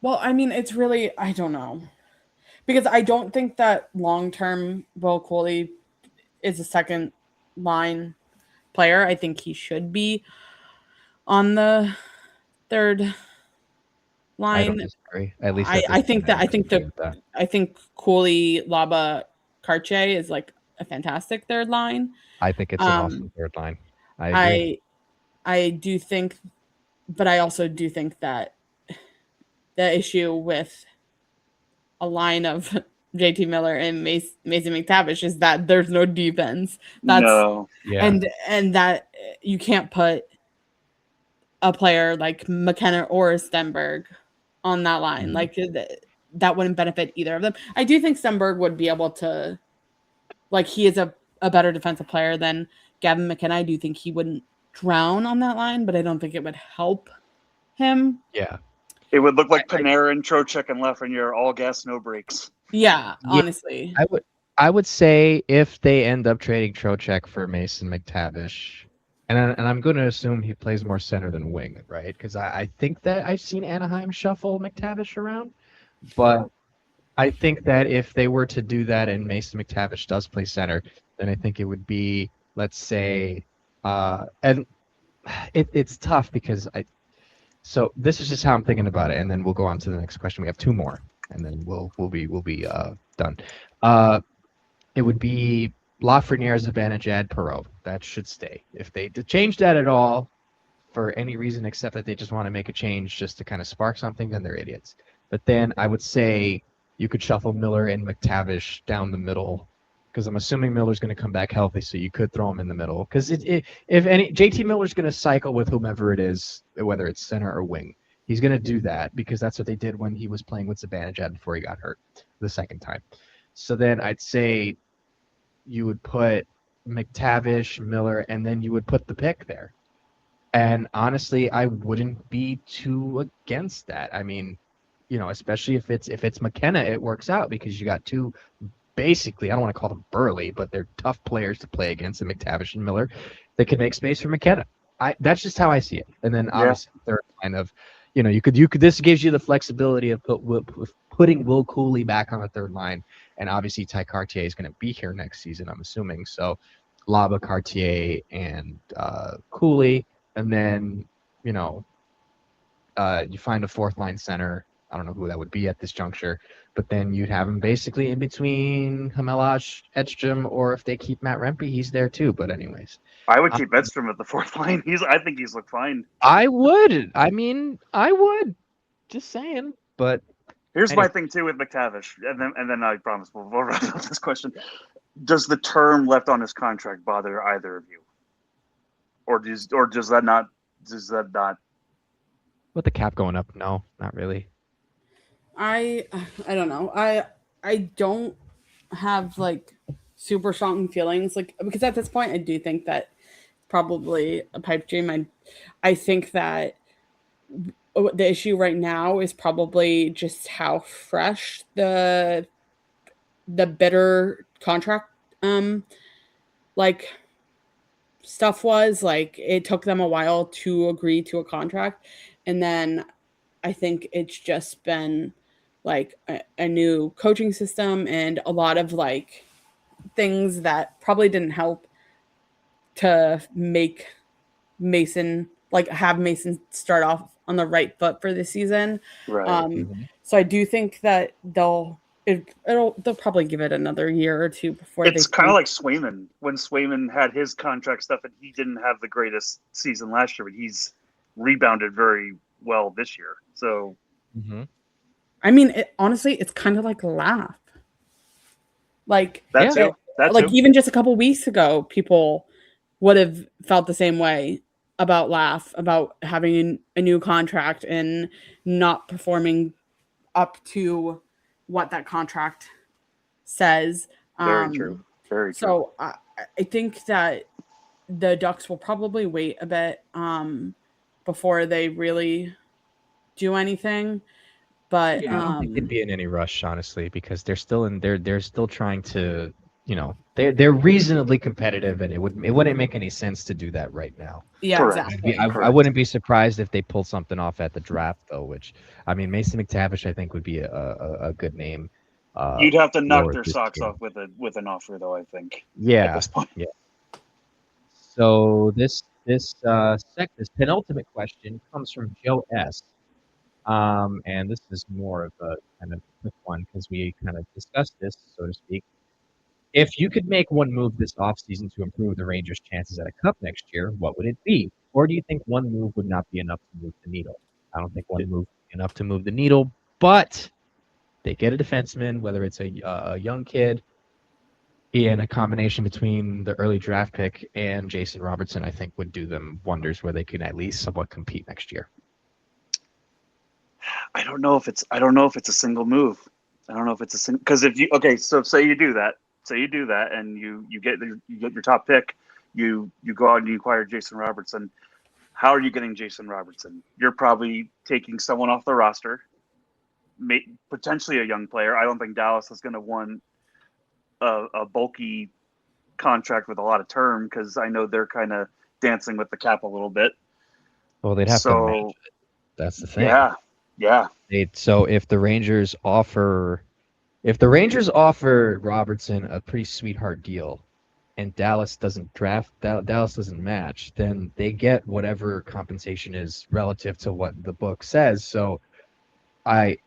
well, I mean, it's really, I don't know, because I don't think that long-term Will Cooley is a 2nd line player. I think he should be on the 3rd line. I don't disagree. At least I think Cooley, Laba, Karche is like a fantastic 3rd line. I think it's an awesome 3rd line. I agree. I do think, but I also do think that the issue with a line of JT Miller and Mason McTavish is that there's no defense. And that you can't put a player like McKenna or Stenberg on that line. Like that wouldn't benefit either of them. I do think Stenberg would be able to, like, he is a better defensive player than Gavin McKenna. I do think he wouldn't drown on that line, but I don't think it would help him. Yeah. It would look like Panarin, Trocheck, and Lafreniere, all gas, no brakes. Yeah, Yeah, honestly. I would say if they end up trading Trocheck for Mason McTavish, and I'm going to assume he plays more center than wing, right? Because I think that I've seen Anaheim shuffle McTavish around, but I think that if they were to do that and Mason McTavish does play center, then I think it would be, let's say, and it's tough because so this is just how I'm thinking about it, and then we'll go on to the next question. We have two more, and then we'll be done. It would be Lafreniere, Zibanejad, Perot. That should stay. If they change that at all for any reason except that they just want to make a change just to kind of spark something, then they're idiots. But then I would say you could shuffle Miller and McTavish down the middle because I'm assuming Miller's going to come back healthy, so you could throw him in the middle. Because if any JT Miller's going to cycle with whomever it is, whether it's center or wing, he's going to do that because that's what they did when he was playing with Zibanejad before he got hurt the second time. So then I'd say you would put McTavish, Miller, and then you would put the pick there. And honestly, I wouldn't be too against that. I mean, especially if it's McKenna, it works out because you got two basically, I don't want to call them burly, but they're tough players to play against, in McTavish and Miller. They can make space for McKenna. That's just how I see it. And then obviously third line of, you could this gives you the flexibility of putting Will Cooley back on the third line, and obviously Ty Cartier is going to be here next season, I'm assuming. So Laba, Cartier, and Cooley, and then you find a fourth line center. I don't know who that would be at this juncture, but then you'd have him basically in between Hamelash, Edstrom, or if they keep Matt Rempe, he's there too. But anyways, I would keep Edstrom at the fourth line. I think he's looked fine. I would. I mean, I would. Just saying. But here's my thing too with McTavish, and then I promise we'll wrap up this question. Does the term left on his contract bother either of you, or does that not? With the cap going up, no, not really. I don't know. I don't have like super strong feelings because at this point I do think that probably a pipe dream. I think that the issue right now is probably just how fresh the bitter contract stuff was. Like it took them a while to agree to a contract, and then I think it's just been like a new coaching system and a lot of like things that probably didn't help to make Mason have Mason start off on the right foot for this season. Right. So I do think that they'll probably give it another year or two before it's kind of like Swayman. When Swayman had his contract stuff and he didn't have the greatest season last year, but he's rebounded very well this year. So I mean, honestly, it's kind of like Laugh. Like that too. Even just a couple weeks ago, people would have felt the same way about Laugh, about having a new contract and not performing up to what that contract says. Very true. Very true. So I think that the Ducks will probably wait a bit before they really do anything. But I don't think they'd be in any rush, honestly, because they're still they're still trying to, they're reasonably competitive, and it wouldn't make any sense to do that right now. Yeah, correct. exactly. I wouldn't be surprised if they pulled something off at the draft, though. Which, I mean, Mason McTavish, I think, would be a good name. You'd have to knock their socks off with an offer, though. I think. Yeah. At this point. Yeah. So this penultimate question comes from Joe S. And this is more of a kind of quick one because we kind of discussed this, so to speak. If you could make one move this offseason to improve the Rangers' chances at a cup next year, what would it be? Or do you think one move would not be enough to move the needle? I don't think one move would be enough to move the needle, but they get a defenseman, whether it's a young kid, and a combination between the early draft pick and Jason Robertson, I think would do them wonders where they can at least somewhat compete next year. I don't know if it's a single move. I don't know if it's a single, because so say you do that, and you get your top pick, You go out and you acquire Jason Robertson. How are you getting Jason Robertson? You're probably taking someone off the roster, potentially a young player. I don't think Dallas is going to want a bulky contract with a lot of term because I know they're kind of dancing with the cap a little bit. Well, they'd have to match it. That's the thing. Yeah. So if the Rangers offer Robertson a pretty sweetheart deal, and Dallas doesn't match, then they get whatever compensation is relative to what the book says. So I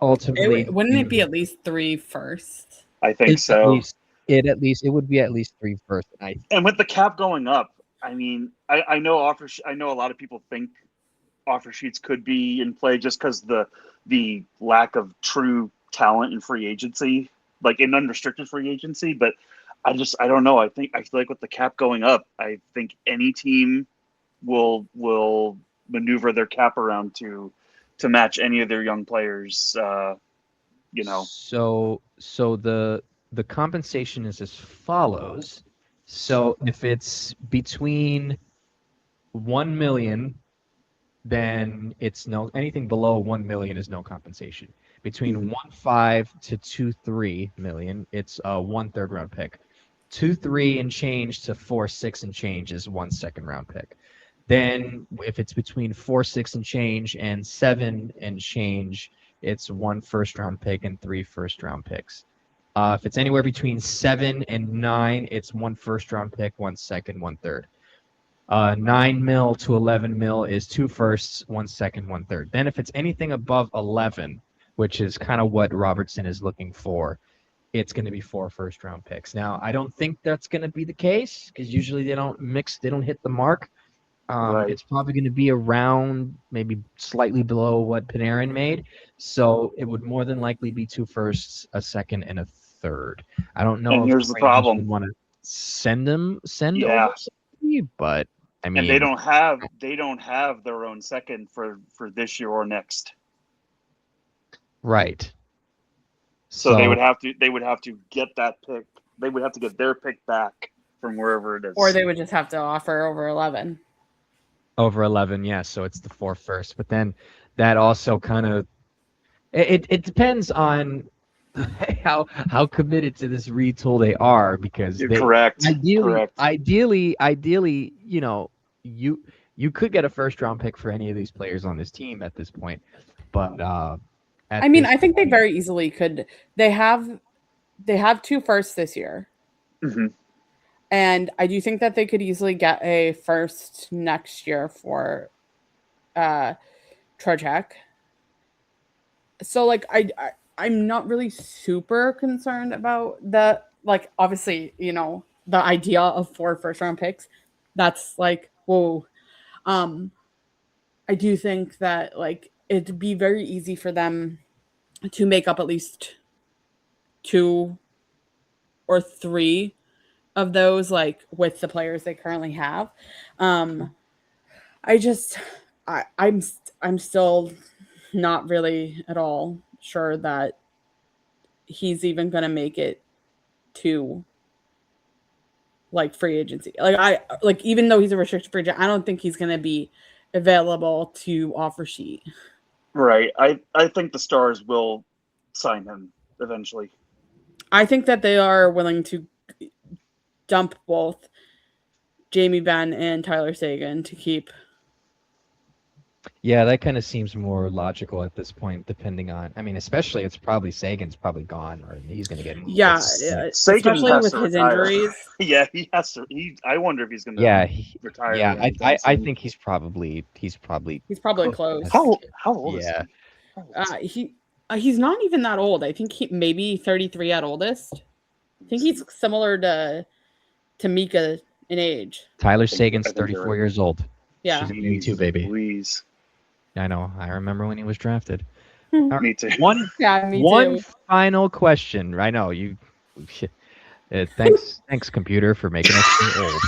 ultimately wouldn't it be at least 3 first? I think so. It would be at least 3 first. And with the cap going up, I mean, I know a lot of people think offer sheets could be in play just because the lack of true talent in free agency, like in unrestricted free agency. But I don't know. I feel like with the cap going up, I think any team will maneuver their cap around to match any of their young players. So the compensation is as follows. So if it's between 1 million, then it's anything below 1 million is no compensation. Between 1.5 to 2.3 million, it's a 1/3 round pick. 2.3 and change to 4.6 and change is 1 second round pick. Then if it's between 4.6 and change and 7 and change, it's 1 first round pick and 3 first round picks. If it's anywhere between 7 and 9, it's 1 first round pick, 1 second, 1/3. 9 mil to 11 mil is 2 firsts, 1 second, 1/3. Then if it's anything above 11, which is kind of what Robertson is looking for, it's going to be 4 first round picks. Now, I don't think that's going to be the case because usually they don't hit the mark. Right. It's probably going to be around maybe slightly below what Panarin made. So it would more than likely be 2 firsts, a second, and a third. I don't know and if here's the problem. want to send over somebody, but I mean, and they don't have their own second for this year or next. Right. So they would have to get that pick. They would have to get their pick back from wherever it is. Or they would just have to offer over 11. Over 11, yeah. So it's the 4 first. But then that also kind of it depends on how committed to this retool they are, because You're correct. Ideally, you know, you could get a first round pick for any of these players on this team at this point, but I think they very easily could. They have 2 firsts this year, and I do think that they could easily get a first next year for Trocheck. So like I'm not really super concerned about the, like, obviously, you know, the idea of 4 first round picks. That's like, whoa. I do think that like it'd be very easy for them to make up at least 2 or 3 of those, like with the players they currently have. I'm still not really at all sure that he's even going to make it to like free agency. Like even though he's a restricted free agent, I don't think he's going to be available to offer sheet. Right. I think the Stars will sign him eventually. I think that they are willing to dump both Jamie Benn and Tyler Seguin to keep. Yeah, that kind of seems more logical at this point, depending on. I mean, especially it's probably Sagan's probably gone, or he's going to get. Yeah, especially with his injuries. Yeah, he has to. I wonder if he's going to. Retire. Yeah, I think he's probably close. How old is he? He's not even that old. I think he maybe 33 at oldest. I think he's similar to Mika in age. Tyler Sagan's 34 years old. Yeah, she's 82, baby. Please. I know. I remember when he was drafted. Me too. One final question. I know you. Thanks, computer, for making us feel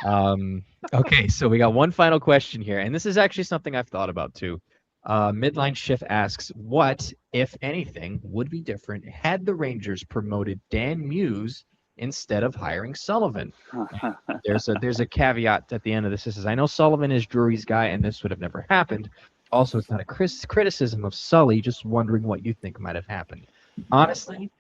old. Okay, so we got one final question here, and this is actually something I've thought about too. Midline Shift asks, what, if anything, would be different had the Rangers promoted Dan Muse instead of hiring Sullivan. There's a caveat at the end of this. It says, I know Sullivan is Drury's guy, and this would have never happened. Also, it's not a criticism of Sully, just wondering what you think might have happened. Honestly,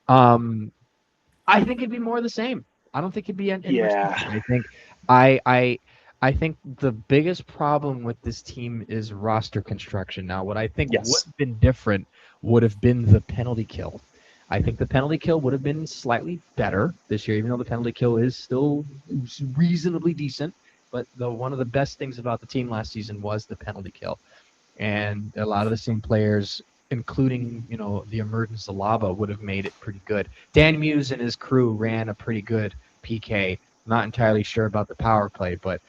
I think it'd be more of the same. I don't think it'd be any much different. I think I think the biggest problem with this team is roster construction. Now, what I think would have been different would have been the penalty kill. I think the penalty kill would have been slightly better this year, even though the penalty kill is still reasonably decent. But one of the best things about the team last season was the penalty kill. And a lot of the same players, including, the emergence of Lava, would have made it pretty good. Dan Muse and his crew ran a pretty good PK. Not entirely sure about the power play, but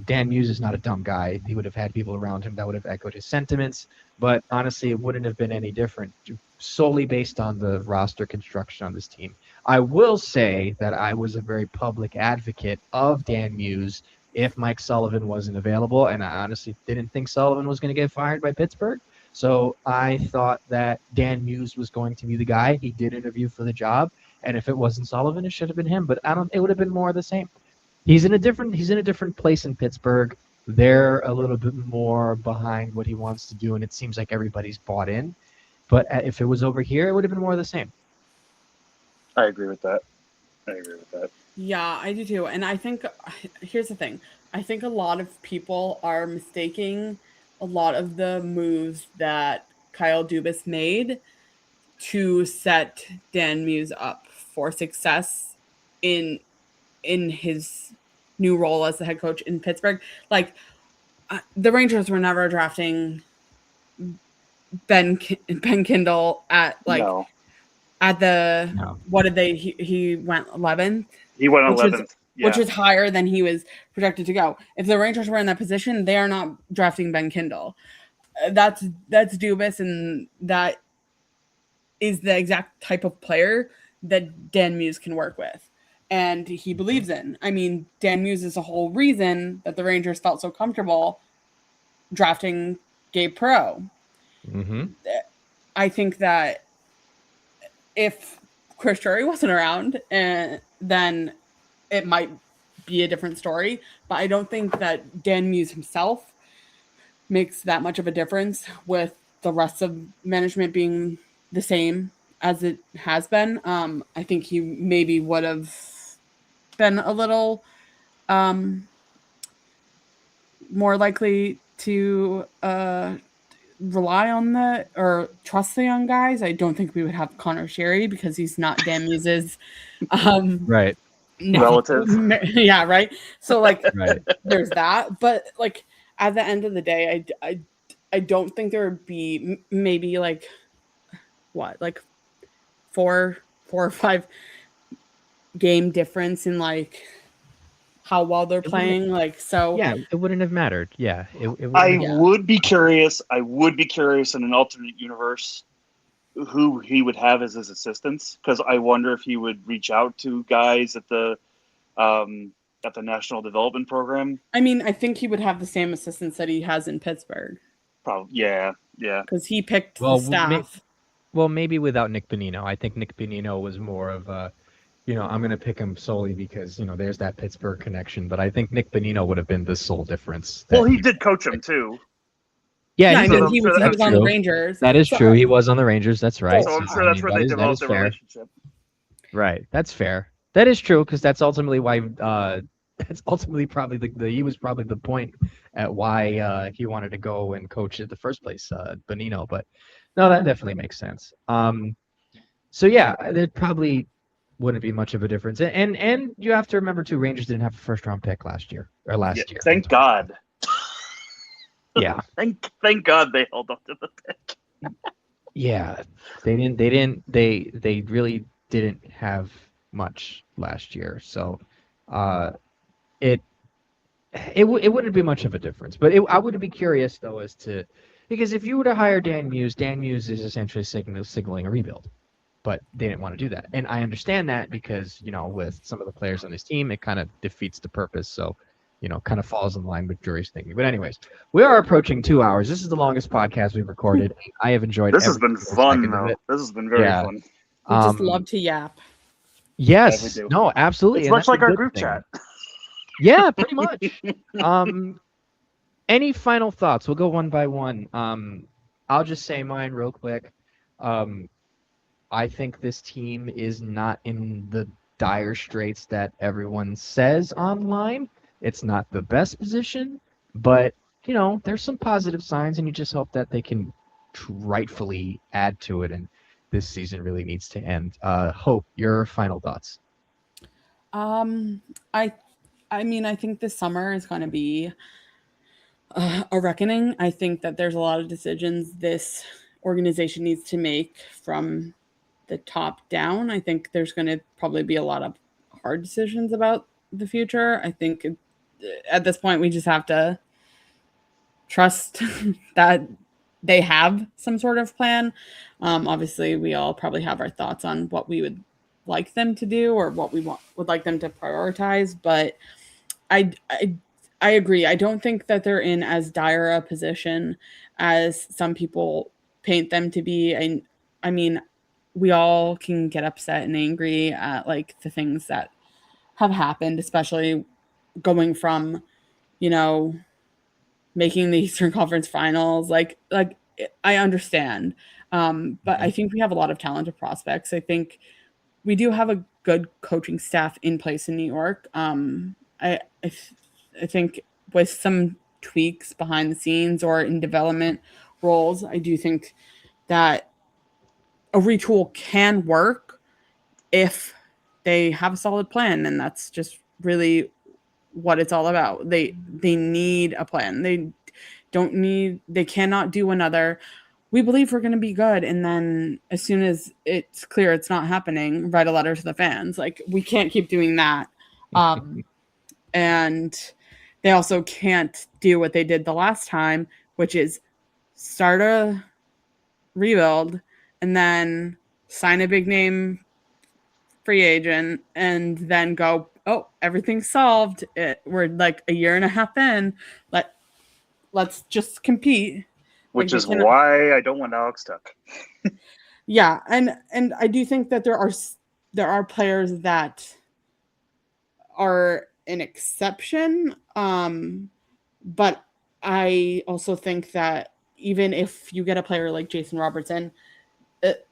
Dan Muse is not a dumb guy. He would have had people around him that would have echoed his sentiments. But honestly, it wouldn't have been any different solely based on the roster construction on this team. I will say that I was a very public advocate of Dan Muse if Mike Sullivan wasn't available, and I honestly didn't think Sullivan was going to get fired by Pittsburgh. So I thought that Dan Muse was going to be the guy. He did interview for the job, and if it wasn't Sullivan, it should have been him. But it would have been more of the same. He's in a different place in Pittsburgh. They're a little bit more behind what he wants to do, and it seems like everybody's bought in. But if it was over here, it would have been more of the same. I agree with that. Yeah, I do too. And I think, here's the thing. I think a lot of people are mistaking a lot of the moves that Kyle Dubas made to set Dan Muse up for success in his new role as the head coach in Pittsburgh. Like, the Rangers were never drafting Ben Kindle at what did they? He went 11th. He went 11th, which is higher than he was projected to go. If the Rangers were in that position, they are not drafting Ben Kindle. That's Dubas, and that is the exact type of player that Dan Muse can work with, and he believes in. I mean, Dan Muse is the whole reason that the Rangers felt so comfortable drafting Gabe Perreault. Mm-hmm. I think that if Chris Drury wasn't around, then it might be a different story. But I don't think that Dan Muse himself makes that much of a difference with the rest of management being the same as it has been. I think he maybe would have been a little more likely to rely on or trust the young guys. I don't think we would have Connor Sherry because he's not Dan Muse's right relative. Yeah, right. So right. There's that. But at the end of the day, I don't think there would be maybe 4 or 5 game difference in how well they're playing. Yeah, it wouldn't have mattered. Yeah, would be curious. I would be curious in an alternate universe who he would have as his assistants, because I wonder if he would reach out to guys at the National Development Program. I mean, I think he would have the same assistants that he has in Pittsburgh. Probably, yeah. Because he picked the staff. Maybe without Nick Bonino. I think Nick Bonino was more of a, I'm going to pick him solely because, there's that Pittsburgh connection. But I think Nick Bonino would have been the sole difference. Well, he did coach him, too. Yeah, he was on the Rangers. That is true. He was on the Rangers. That's right. So I'm sure that's where they developed their relationship. Right. That's fair. That is true, because that's ultimately why that's ultimately probably he was probably the point at why he wanted to go and coach at the first place, Bonino. But no, that definitely makes sense. So yeah, there probably wouldn't be much of a difference. And you have to remember too, Rangers didn't have a first round pick last year. Thank God. Yeah. Thank God they held up to the pick. Yeah, they really didn't have much last year, so it wouldn't be much of a difference. But I would be curious though because if you were to hire Dan Muse is essentially signaling a rebuild, but they didn't want to do that, and I understand that because with some of the players on this team, it kind of defeats the purpose. So kind of falls in line with Drury's thinking. But anyways, we are approaching 2 hours. This is the longest podcast we've recorded. I have enjoyed. This has been fun, though. This has been very fun. We just love to yap. Yes. do. No, absolutely. It's and much that's a like our good group thing. chat. Yeah, pretty much. Any final thoughts? We'll go one by one. I'll just say mine real quick. Um, I think this team is not in the dire straits that everyone says online. It's not the best position, but there's some positive signs, and you just hope that they can rightfully add to it. And this season really needs to end. Hope, your final thoughts. Um, I I mean, I think this summer is going to be a reckoning. I think that there's a lot of decisions this organization needs to make from the top down. I think there's going to probably be a lot of hard decisions about the future. I think at this point we just have to trust that they have some sort of plan. Obviously, we all probably have our thoughts on what we would like them to do or what would like them to prioritize, but I, I I agree. I don't think that they're in as dire a position as some people paint them to be. And I mean, we all can get upset and angry at like the things that have happened, especially going from, you know, making the Eastern Conference Finals. Like I understand, but I Mhm. think we have a lot of talented prospects. I think we do have a good coaching staff in place in New York. I think with some tweaks behind the scenes or in development roles, I do think that a retool can work if they have a solid plan, and that's just really what it's all about. They need a plan. They cannot do another, we believe we're going to be good, and then as soon as it's clear it's not happening, write a letter to the fans. Like, we can't keep doing that. And they also can't do what they did the last time, which is start a rebuild and then sign a big name free agent and then go, oh, everything's solved. We're like a year and a half in. Let let's just compete. Like, Which they is cannot. why I don't want Alex Tuck. Yeah, and I do think that there are players that are an exception, but I also think that even if you get a player like Jason Robertson, it,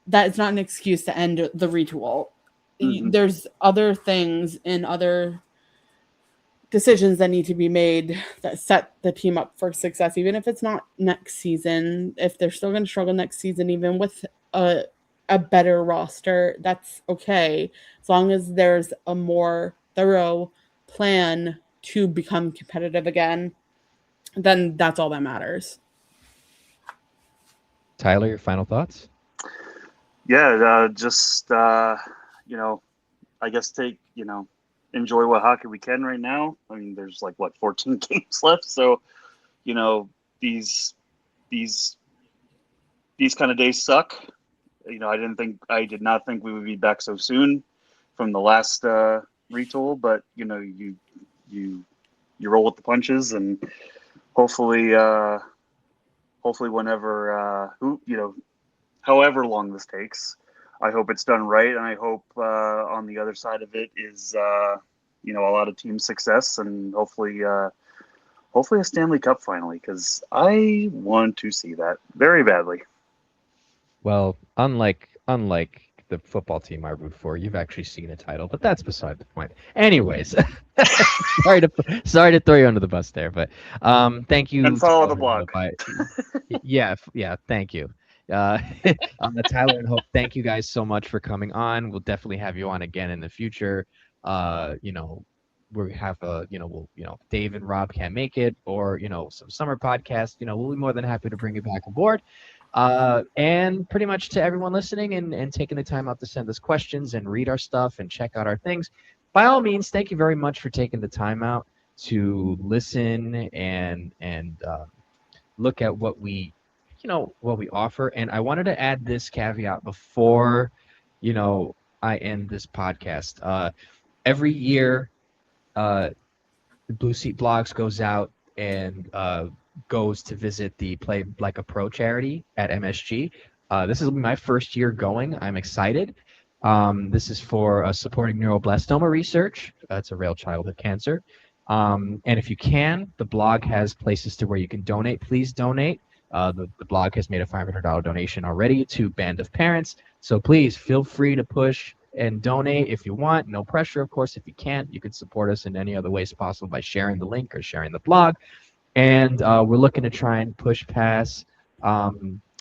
that is not an excuse to end the retool. Mm-hmm. There's other things and other decisions that need to be made that set the team up for success, even if it's not next season. If they're still going to struggle next season, even with a better roster, that's okay, as long as there's a more thorough plan to become competitive again. Then that's all that matters. Tyler, your final thoughts? Yeah, just I guess enjoy what hockey we can right now. I mean, there's like 14 games left, so these these kind of days suck. I did not think we would be back so soon from the last retool, but you roll with the punches, and hopefully whenever however long this takes, I hope it's done right, and I hope on the other side of it is a lot of team success, and hopefully a Stanley Cup finally, because I want to see that very badly. Well, unlike the football team I root for, you've actually seen a title, but that's beside the point. Anyways, sorry to throw you under the bus there, but thank you, And follow the Tyler and blog. Hope. Yeah, thank you. Uh, Tyler and Hope, thank you guys so much for coming on. We'll definitely have you on again in the future. We have Dave and Rob can't make it, or some summer podcast. We'll be more than happy to bring you back aboard. And pretty much to everyone listening and taking the time out to send us questions and read our stuff and check out our things, by all means, thank you very much for taking the time out to listen and look at what we offer. And I wanted to add this caveat before I end this podcast. Every year, the Blue Seat Blogs goes out and goes to visit the Play Like a Pro charity at MSG. This is my first year going. I'm excited. This is for supporting neuroblastoma research. It's a rare childhood cancer. And if you can, the blog has places to where you can donate. Please donate. The blog has made a $500 donation already to Band of Parents. So please feel free to push and donate if you want. No pressure, of course. If you can't, you can support us in any other ways possible by sharing the link or sharing the blog. And we're looking to try and push past a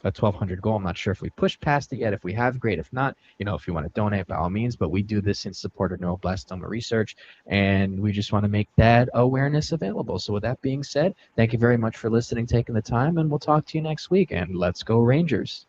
1,200 goal. I'm not sure if we pushed past it yet. If we have, great. If not, if you want to donate, by all means. But we do this in support of neuroblastoma research, and we just want to make that awareness available. So with that being said, thank you very much for listening, taking the time, and we'll talk to you next week. And let's go Rangers.